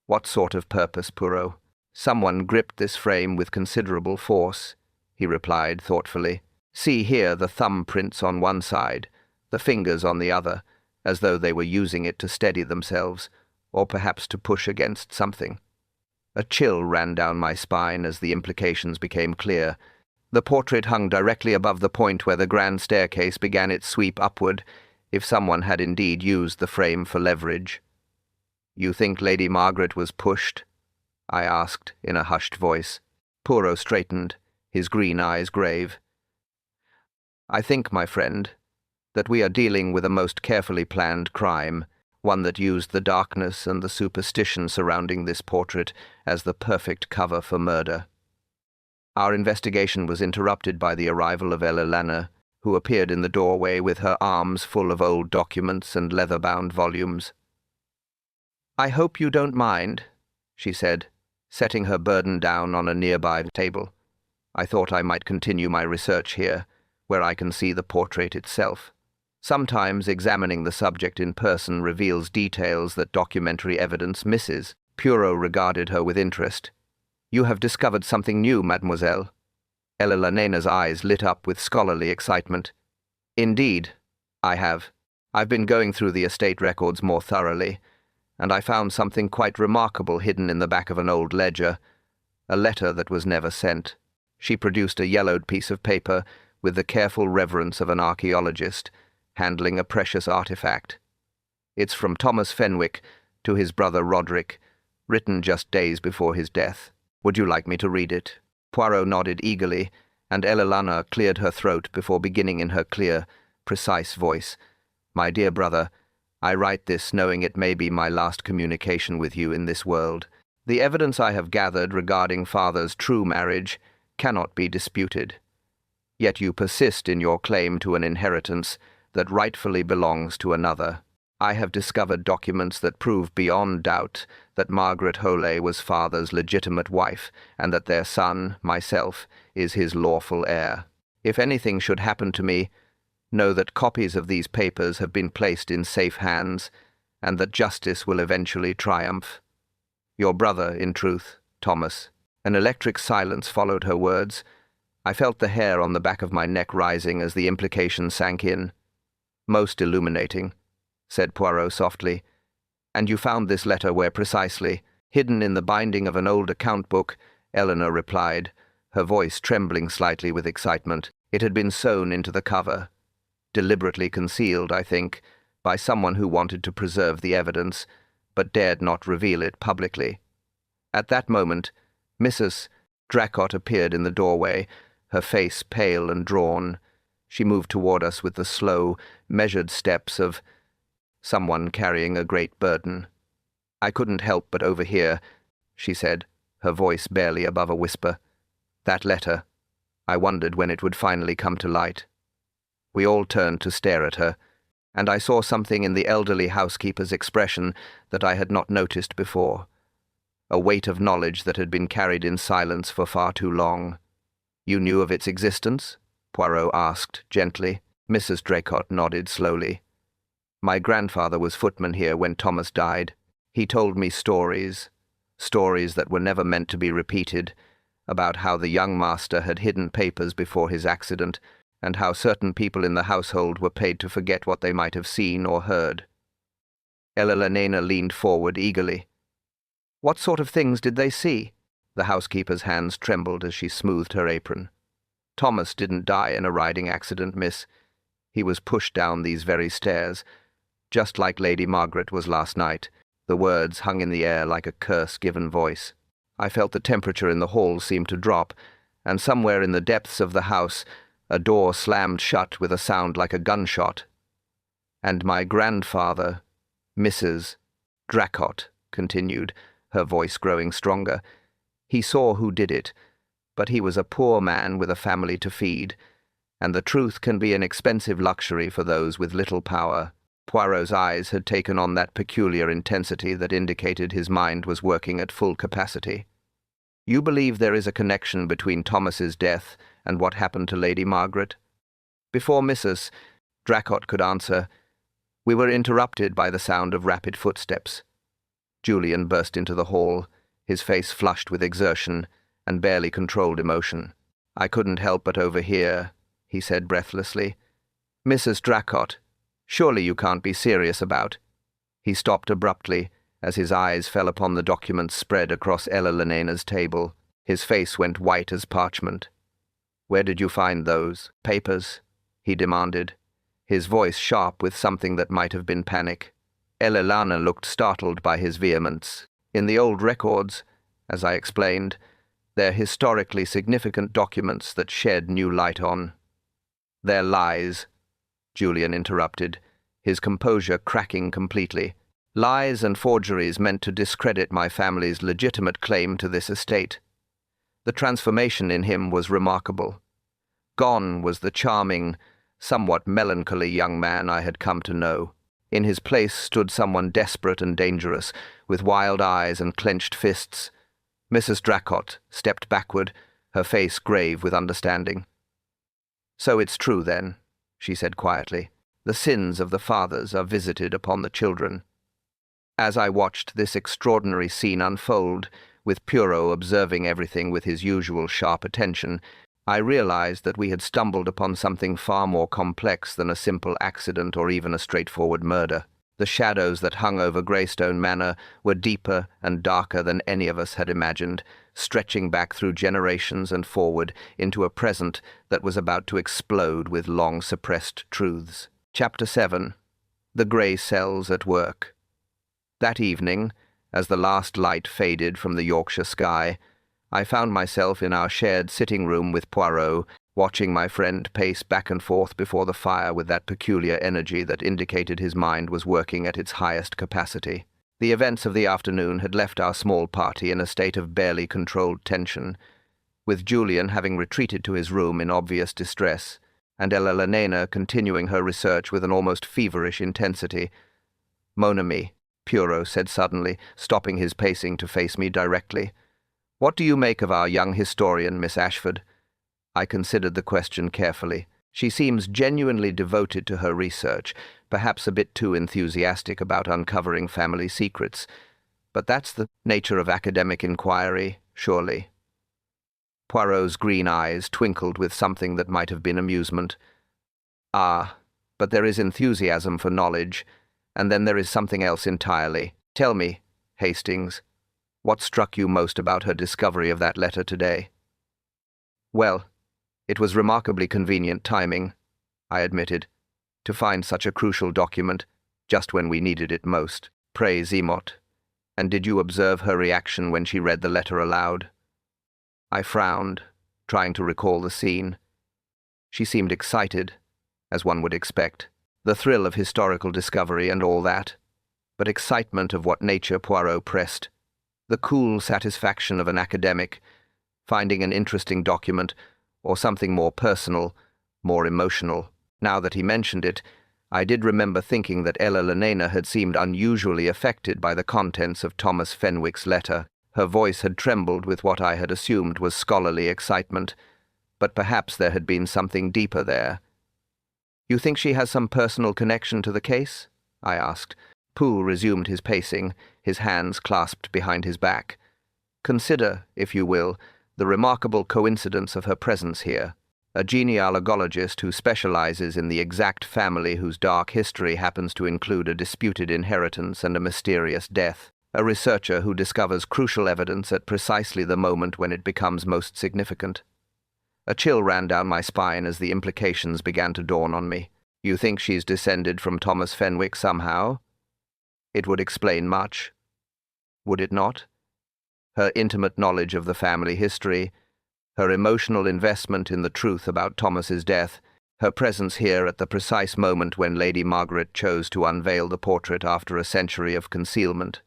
"What sort of purpose, Poirot?" "Someone gripped this frame with considerable force," he replied thoughtfully. "See here the thumb prints on one side, the fingers on the other, as though they were using it to steady themselves, or perhaps to push against something." A chill ran down my spine as the implications became clear. The portrait hung directly above the point where the grand staircase began its sweep upward, if someone had indeed used the frame for leverage. "You think Lady Margaret was pushed?" I asked in a hushed voice. Poirot straightened, his green eyes grave. "I think, my friend, that we are dealing with a most carefully planned crime, one that used the darkness and the superstition surrounding this portrait as the perfect cover for murder." Our investigation was interrupted by the arrival of Elena, who appeared in the doorway with her arms full of old documents and leather-bound volumes. "I hope you don't mind," she said, setting her burden down on a nearby table. "I thought I might continue my research here, where I can see the portrait itself. Sometimes examining the subject in person reveals details that documentary evidence misses." Poirot regarded her with interest. "You have discovered something new, mademoiselle." Elena's eyes lit up with scholarly excitement. "Indeed, I have. I've been going through the estate records more thoroughly, and I found something quite remarkable hidden in the back of an old ledger, a letter that was never sent." She produced a yellowed piece of paper with the careful reverence of an archaeologist, handling a precious artifact. "It's from Thomas Fenwick to his brother Roderick, written just days before his death. Would you like me to read it?" Poirot nodded eagerly, and Elena cleared her throat before beginning in her clear, precise voice. "My dear brother, I write this knowing it may be my last communication with you in this world. The evidence I have gathered regarding father's true marriage cannot be disputed. Yet you persist in your claim to an inheritance that rightfully belongs to another. I have discovered documents that prove beyond doubt that Margaret Holey was father's legitimate wife, and that their son, myself, is his lawful heir. If anything should happen to me, know that copies of these papers have been placed in safe hands, and that justice will eventually triumph. Your brother, in truth, Thomas." An electric silence followed her words. I felt the hair on the back of my neck rising as the implication sank in. "Most illuminating," said Poirot softly. "And you found this letter where precisely?" "Hidden in the binding of an old account book," Eleanor replied, her voice trembling slightly with excitement. "It had been sewn into the cover. Deliberately concealed, I think, by someone who wanted to preserve the evidence, but dared not reveal it publicly. At that moment, Mrs. Dracot appeared in the doorway, her face pale and drawn. She moved toward us with the slow, measured steps of someone carrying a great burden. "I couldn't help but overhear," she said, her voice barely above a whisper. "That letter. I wondered when it would finally come to light." We all turned to stare at her, and I saw something in the elderly housekeeper's expression that I had not noticed before. A weight of knowledge that had been carried in silence for far too long. You knew of its existence? Poirot asked gently. Mrs. Draycott nodded slowly. My grandfather was footman here when Thomas died. He told me stories that were never meant to be repeated, about how the young master had hidden papers before his accident, and how certain people in the household were paid to forget what they might have seen or heard. Ella Lenena leaned forward eagerly. What sort of things did they see? The housekeeper's hands trembled as she smoothed her apron. Thomas didn't die in a riding accident, miss. He was pushed down these very stairs, just like Lady Margaret was last night. The words hung in the air like a curse-given voice. I felt the temperature in the hall seem to drop, and somewhere in the depths of the house a door slammed shut with a sound like a gunshot. And my grandfather, Mrs. Draycott, continued, her voice growing stronger. He saw who did it, but he was a poor man with a family to feed, and the truth can be an expensive luxury for those with little power. Poirot's eyes had taken on that peculiar intensity that indicated his mind was working at full capacity. You believe there is a connection between Thomas's death and what happened to Lady Margaret? Before Mrs. Draycott could answer, we were interrupted by the sound of rapid footsteps. Julian burst into the hall, his face flushed with exertion and barely controlled emotion. I couldn't help but overhear, he said breathlessly. Mrs. Draycott, surely you can't be serious about... He stopped abruptly as his eyes fell upon the documents spread across Ella Lenena's table. His face went white as parchment. Where did you find those papers? He demanded, his voice sharp with something that might have been panic. Ella Lana looked startled by his vehemence. In the old records, as I explained, they're historically significant documents that shed new light on. They're lies, Julian interrupted, his composure cracking completely. Lies and forgeries meant to discredit my family's legitimate claim to this estate. The transformation in him was remarkable. Gone was the charming, somewhat melancholy young man I had come to know. In his place stood someone desperate and dangerous, with wild eyes and clenched fists. Mrs. Draycott stepped backward, her face grave with understanding. So it's true, then, she said quietly. The sins of the fathers are visited upon the children. As I watched this extraordinary scene unfold, with Poirot observing everything with his usual sharp attention, I realized that we had stumbled upon something far more complex than a simple accident or even a straightforward murder. The shadows that hung over Greystone Manor were deeper and darker than any of us had imagined, stretching back through generations and forward into a present that was about to explode with long-suppressed truths. Chapter 7. The Grey Cells at Work. That evening, as the last light faded from the Yorkshire sky, I found myself in our shared sitting room with Poirot, watching my friend pace back and forth before the fire with that peculiar energy that indicated his mind was working at its highest capacity. The events of the afternoon had left our small party in a state of barely controlled tension, with Julian having retreated to his room in obvious distress, and Ella Lenena continuing her research with an almost feverish intensity. Mon ami, Poirot said suddenly, stopping his pacing to face me directly. What do you make of our young historian, Miss Ashford? I considered the question carefully. She seems genuinely devoted to her research, perhaps a bit too enthusiastic about uncovering family secrets. But that's the nature of academic inquiry, surely. Poirot's green eyes twinkled with something that might have been amusement. Ah, but there is enthusiasm for knowledge, and then there is something else entirely. Tell me, Hastings, what struck you most about her discovery of that letter today? Well, it was remarkably convenient timing, I admitted, to find such a crucial document just when we needed it most. Pray, Zemot, and did you observe her reaction when she read the letter aloud? I frowned, trying to recall the scene. She seemed excited, as one would expect, the thrill of historical discovery and all that, but excitement of what nature Poirot pressed. The cool satisfaction of an academic, finding an interesting document, or something more personal, more emotional. Now that he mentioned it, I did remember thinking that Ella Lenena had seemed unusually affected by the contents of Thomas Fenwick's letter. Her voice had trembled with what I had assumed was scholarly excitement. but perhaps there had been something deeper there. "You think she has some personal connection to the case?" I asked. Poole resumed his pacing, his hands clasped behind his back. "Consider, if you will, the remarkable coincidence of her presence here. A genealogist who specializes in the exact family whose dark history happens to include a disputed inheritance and a mysterious death. A researcher who discovers crucial evidence at precisely the moment when it becomes most significant." A chill ran down my spine as the implications began to dawn on me. "You think she's descended from Thomas Fenwick somehow?" "It would explain much." "Would it not? Her intimate knowledge of the family history, her emotional investment in the truth about Thomas's death, her presence here at the precise moment when Lady Margaret chose to unveil the portrait after a century of concealment."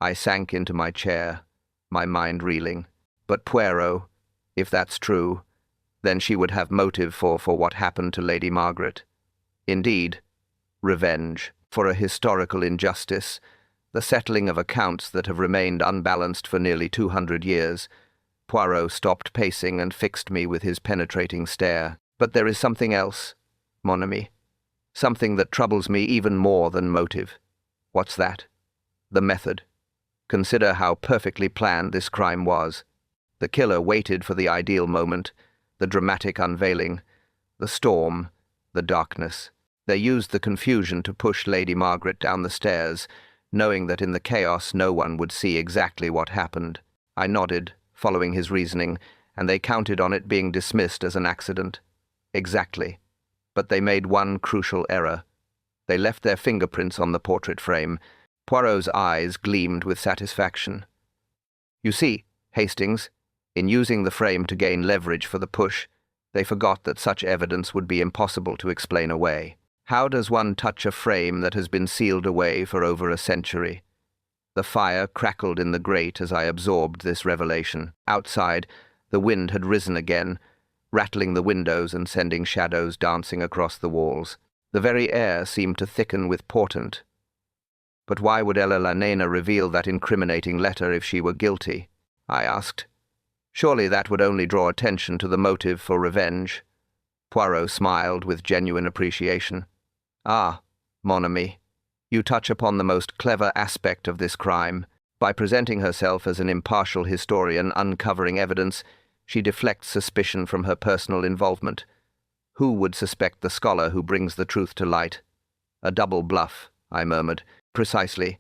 I sank into my chair, my mind reeling. "But Poirot, if that's true, then she would have motive for what happened to Lady Margaret. Indeed, revenge for a historical injustice, the settling of accounts that have remained unbalanced for nearly 200 years. Poirot stopped pacing and fixed me with his penetrating stare. "But there is something else, mon ami. Something that troubles me even more than motive." "What's that?" "The method. Consider how perfectly planned this crime was. The killer waited for the ideal moment, the dramatic unveiling, the storm, the darkness. They used the confusion to push Lady Margaret down the stairs, knowing that in the chaos no one would see exactly what happened." I nodded, following his reasoning, "and they counted on it being dismissed as an accident." "Exactly. But they made one crucial error. They left their fingerprints on the portrait frame." Poirot's eyes gleamed with satisfaction. "You see, Hastings, in using the frame to gain leverage for the push, they forgot that such evidence would be impossible to explain away. How does one touch a frame that has been sealed away for over a century?" The fire crackled in the grate as I absorbed this revelation. Outside, the wind had risen again, rattling the windows and sending shadows dancing across the walls. The very air seemed to thicken with portent. "But why would Ella Lanena reveal that incriminating letter if she were guilty?" I asked. "Surely that would only draw attention to the motive for revenge." Poirot smiled with genuine appreciation. "Ah, mon ami, you touch upon the most clever aspect of this crime. By presenting herself as an impartial historian uncovering evidence, she deflects suspicion from her personal involvement. Who would suspect the scholar who brings the truth to light?" "A double bluff," I murmured. "Precisely.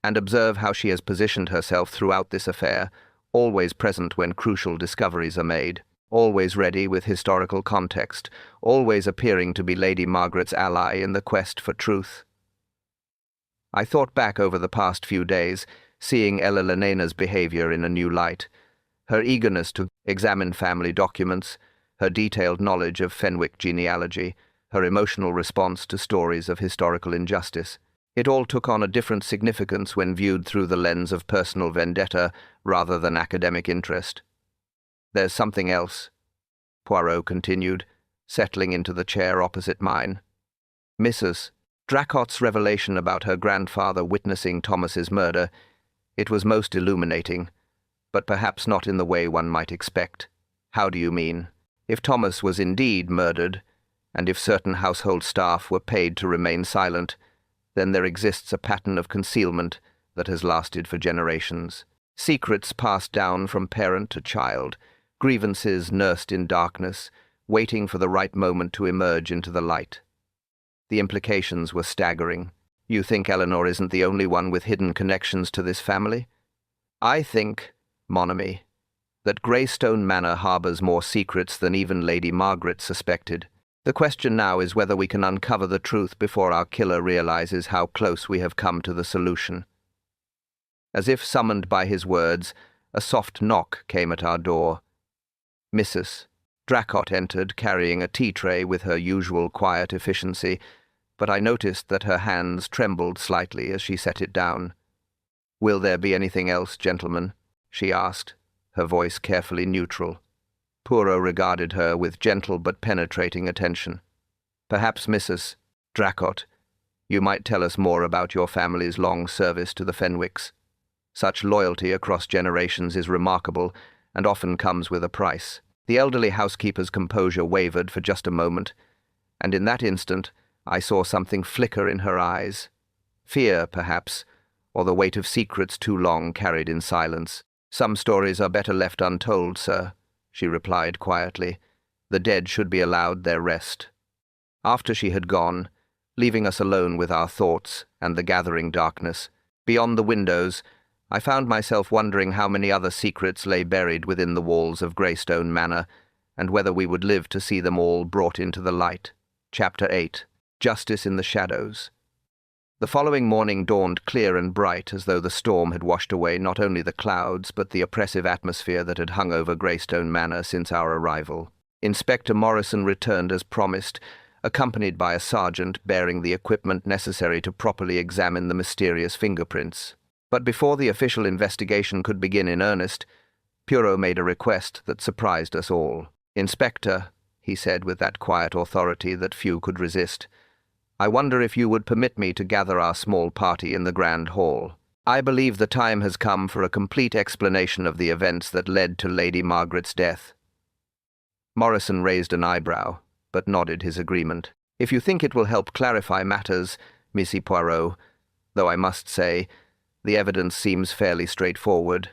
And observe how she has positioned herself throughout this affair, always present when crucial discoveries are made, always ready with historical context, always appearing to be Lady Margaret's ally in the quest for truth." I thought back over the past few days, seeing Ella Lanena's behavior in a new light. Her eagerness to examine family documents, her detailed knowledge of Fenwick genealogy, her emotional response to stories of historical injustice. It all took on a different significance when viewed through the lens of personal vendetta rather than academic interest. "There's something else," Poirot continued, settling into the chair opposite mine. "Mrs. Dracot's revelation about her grandfather witnessing Thomas's murder, it was most illuminating, but perhaps not in the way one might expect." "How do you mean?" "If Thomas was indeed murdered, and if certain household staff were paid to remain silent, then there exists a pattern of concealment that has lasted for generations. Secrets passed down from parent to child, grievances nursed in darkness, waiting for the right moment to emerge into the light." The implications were staggering. "You think Eleanor isn't the only one with hidden connections to this family?" "I think, mon ami, that Greystone Manor harbors more secrets than even Lady Margaret suspected. The question now is whether we can uncover the truth before our killer realizes how close we have come to the solution." As if summoned by his words, a soft knock came at our door. Mrs. Dracot entered, carrying a tea tray with her usual quiet efficiency, but I noticed that her hands trembled slightly as she set it down. "Will there be anything else, gentlemen?" she asked, her voice carefully neutral. Poirot regarded her with gentle but penetrating attention. "Perhaps, Mrs. Dracot, you might tell us more about your family's long service to the Fenwicks. Such loyalty across generations is remarkable and often comes with a price." The elderly housekeeper's composure wavered for just a moment, and in that instant I saw something flicker in her eyes. Fear, perhaps, or the weight of secrets too long carried in silence. "Some stories are better left untold, sir," she replied quietly. "The dead should be allowed their rest." After she had gone, leaving us alone with our thoughts and the gathering darkness, beyond the windows, I found myself wondering how many other secrets lay buried within the walls of Greystone Manor, and whether we would live to see them all brought into the light. Chapter 8. Justice in the Shadows. The following morning dawned clear and bright, as though the storm had washed away not only the clouds, but the oppressive atmosphere that had hung over Greystone Manor since our arrival. Inspector Morrison returned as promised, accompanied by a sergeant bearing the equipment necessary to properly examine the mysterious fingerprints. But before the official investigation could begin in earnest, Poirot made a request that surprised us all. "Inspector," he said with that quiet authority that few could resist, "I wonder if you would permit me to gather our small party in the Grand Hall. I believe the time has come for a complete explanation of the events that led to Lady Margaret's death." Morrison raised an eyebrow, but nodded his agreement. "If you think it will help clarify matters, Monsieur Poirot, though I must say, the evidence seems fairly straightforward.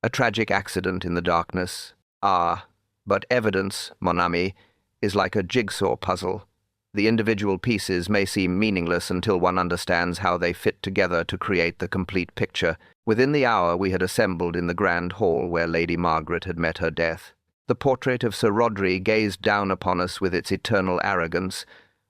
A tragic accident in the darkness. But evidence, mon ami, is like a jigsaw puzzle. The individual pieces may seem meaningless until one understands how they fit together to create the complete picture. Within the hour we had assembled in the Grand Hall where Lady Margaret had met her death. The portrait of Sir Rodri gazed down upon us with its eternal arrogance,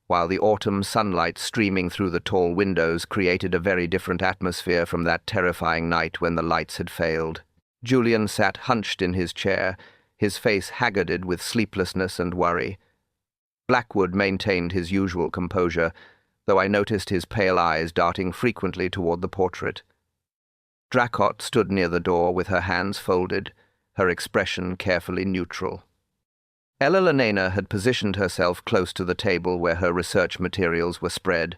while the autumn sunlight streaming through the tall windows created a very different atmosphere from that terrifying night when the lights had failed. Julian sat hunched in his chair, his face haggarded with sleeplessness and worry. Blackwood maintained his usual composure, though I noticed his pale eyes darting frequently toward the portrait. Dracot stood near the door with her hands folded, her expression carefully neutral. Ella Lenana had positioned herself close to the table where her research materials were spread,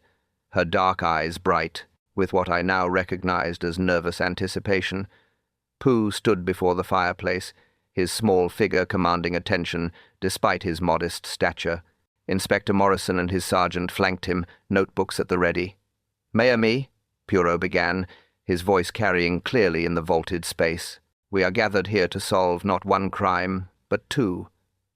her dark eyes bright, with what I now recognized as nervous anticipation. Pooh stood before the fireplace, his small figure commanding attention despite his modest stature. Inspector Morrison and his sergeant flanked him, notebooks at the ready. "Mes amis," Poirot began, his voice carrying clearly in the vaulted space, "we are gathered here to solve not one crime, but two,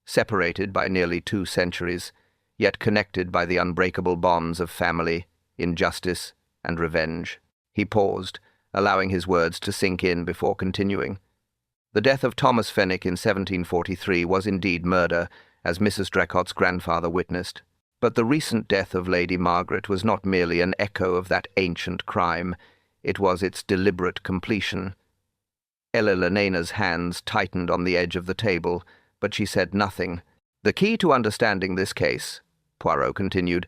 separated by nearly 2 centuries, yet connected by the unbreakable bonds of family, injustice, and revenge." He paused, allowing his words to sink in before continuing. "The death of Thomas Fenwick in 1743 was indeed murder, as Mrs. Dracot's grandfather witnessed. But the recent death of Lady Margaret was not merely an echo of that ancient crime, it was its deliberate completion." Ella Lenana's hands tightened on the edge of the table, but she said nothing. "The key to understanding this case," Poirot continued,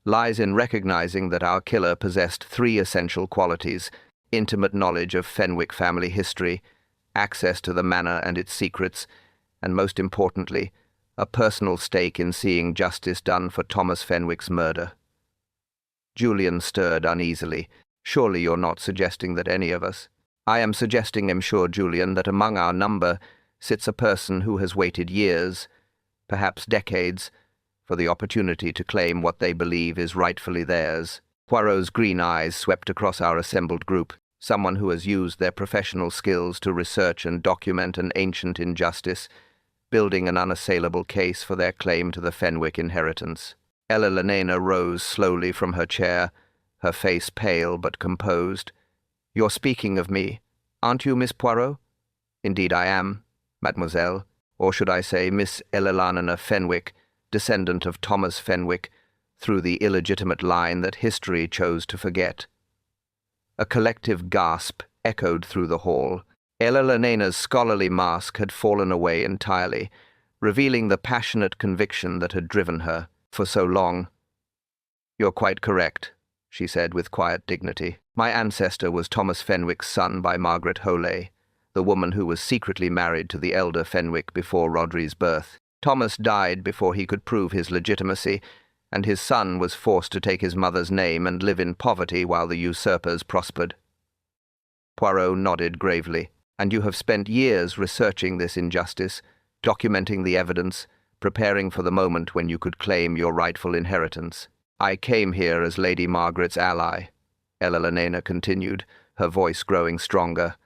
"lies in recognizing that our killer possessed 3 essential qualities: intimate knowledge of Fenwick family history, access to the manor and its secrets, and most importantly, a personal stake in seeing justice done for Thomas Fenwick's murder." Julian stirred uneasily. "Surely you're not suggesting that any of us—" "I am suggesting, Monsieur Julian, that among our number sits a person who has waited years, perhaps decades, for the opportunity to claim what they believe is rightfully theirs." Poirot's green eyes swept across our assembled group. "Someone who has used their professional skills to research and document an ancient injustice, building an unassailable case for their claim to the Fenwick inheritance." Ella Lenana rose slowly from her chair, her face pale but composed. "You're speaking of me, aren't you, Miss Poirot?" "Indeed I am, mademoiselle, or should I say Miss Eleanor Fenwick, descendant of Thomas Fenwick, through the illegitimate line that history chose to forget." A collective gasp echoed through the hall. Ella Lenana's scholarly mask had fallen away entirely, revealing the passionate conviction that had driven her for so long. "You're quite correct," she said with quiet dignity. "My ancestor was Thomas Fenwick's son by Margaret Holey, the woman who was secretly married to the elder Fenwick before Rodri's birth. Thomas died before he could prove his legitimacy, and his son was forced to take his mother's name and live in poverty while the usurpers prospered." Poirot nodded gravely. "And you have spent years researching this injustice, documenting the evidence, preparing for the moment when you could claim your rightful inheritance. I came here as Lady Margaret's ally, Elena continued, her voice growing stronger.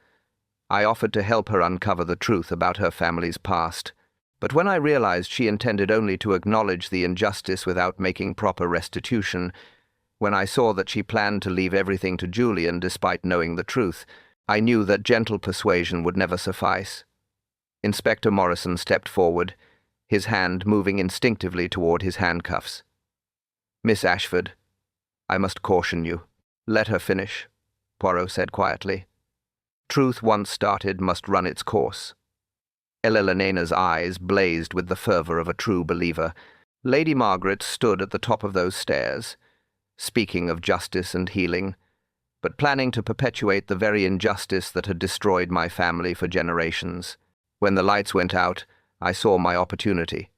I offered to help her uncover the truth about her family's past. But when I realized she intended only to acknowledge the injustice without making proper restitution, when I saw that she planned to leave everything to Julian despite knowing the truth, I knew that gentle persuasion would never suffice. Inspector Morrison stepped forward, his hand moving instinctively toward his handcuffs. "Miss Ashford, I must caution you." "Let her finish," Poirot said quietly. "Truth once started must run its course." Elena's eyes blazed with the fervor of a true believer. Lady Margaret stood at the top of those stairs, speaking of justice and healing, but planning to perpetuate the very injustice that had destroyed my family for generations. When the lights went out, I saw my opportunity.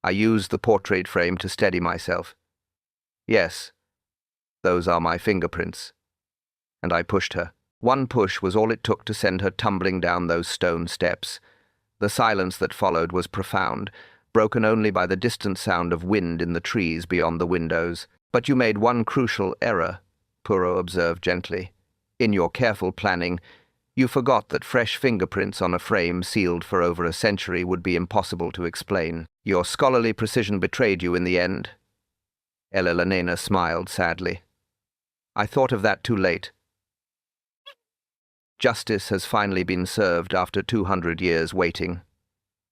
I used the portrait frame to steady myself. "Yes, those are my fingerprints." And I pushed her. One push was all it took to send her tumbling down those stone steps. The silence that followed was profound, broken only by the distant sound of wind in the trees beyond the windows. "But you made one crucial error," Poirot observed gently. "In your careful planning, you forgot that fresh fingerprints on a frame sealed for over a century would be impossible to explain. Your scholarly precision betrayed you in the end." Elena smiled sadly. "I thought of that too late. Justice has finally been served after 200 years waiting."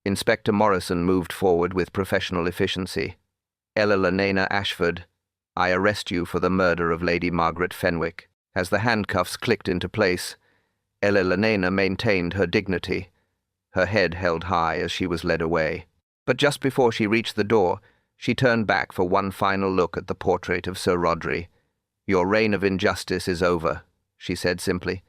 Inspector Morrison moved forward with professional efficiency. "Elena Ashford, I arrest you for the murder of Lady Margaret Fenwick." As the handcuffs clicked into place, Elena maintained her dignity, her head held high as she was led away. But just before she reached the door, she turned back for one final look at the portrait of Sir Rodri. "Your reign of injustice is over," she said simply.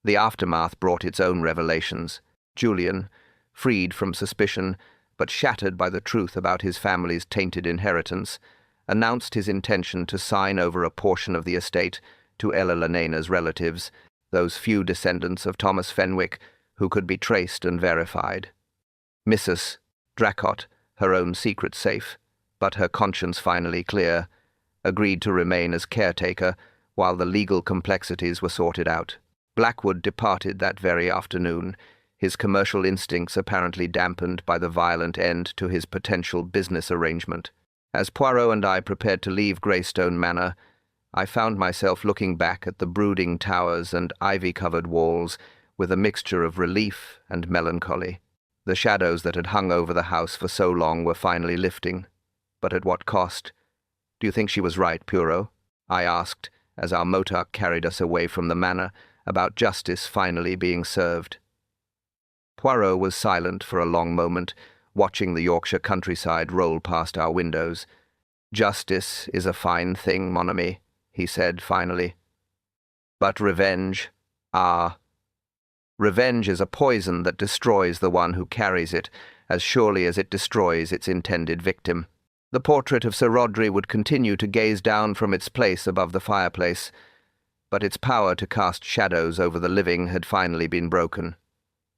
The aftermath brought its own revelations. Julian, freed from suspicion, but shattered by the truth about his family's tainted inheritance, announced his intention to sign over a portion of the estate to Elena's relatives, those few descendants of Thomas Fenwick who could be traced and verified. Mrs. Dracot, her own secret safe, but her conscience finally clear, agreed to remain as caretaker while the legal complexities were sorted out. Blackwood departed that very afternoon, his commercial instincts apparently dampened by the violent end to his potential business arrangement. As Poirot and I prepared to leave Greystone Manor, I found myself looking back at the brooding towers and ivy-covered walls with a mixture of relief and melancholy. The shadows that had hung over the house for so long were finally lifting. But at what cost? "Do you think she was right, Poirot?" I asked, as our motor carried us away from the manor, about justice finally being served. Poirot was silent for a long moment, watching the Yorkshire countryside roll past our windows. "Justice is a fine thing, mon ami," he said finally. "But revenge, revenge is a poison that destroys the one who carries it, as surely as it destroys its intended victim." The portrait of Sir Rodri would continue to gaze down from its place above the fireplace, but its power to cast shadows over the living had finally been broken.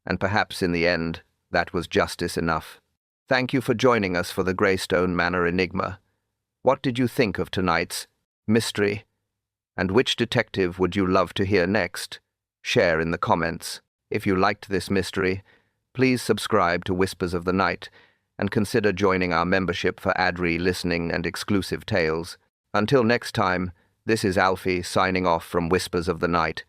And perhaps in the end, that was justice enough. Thank you for joining us for the Greystone Manor Enigma. What did you think of tonight's mystery? And which detective would you love to hear next? Share in the comments. If you liked this mystery, please subscribe to Whispers of the Night and consider joining our membership for ad-free listening and exclusive tales. Until next time, this is Alfie signing off from Whispers of the Night.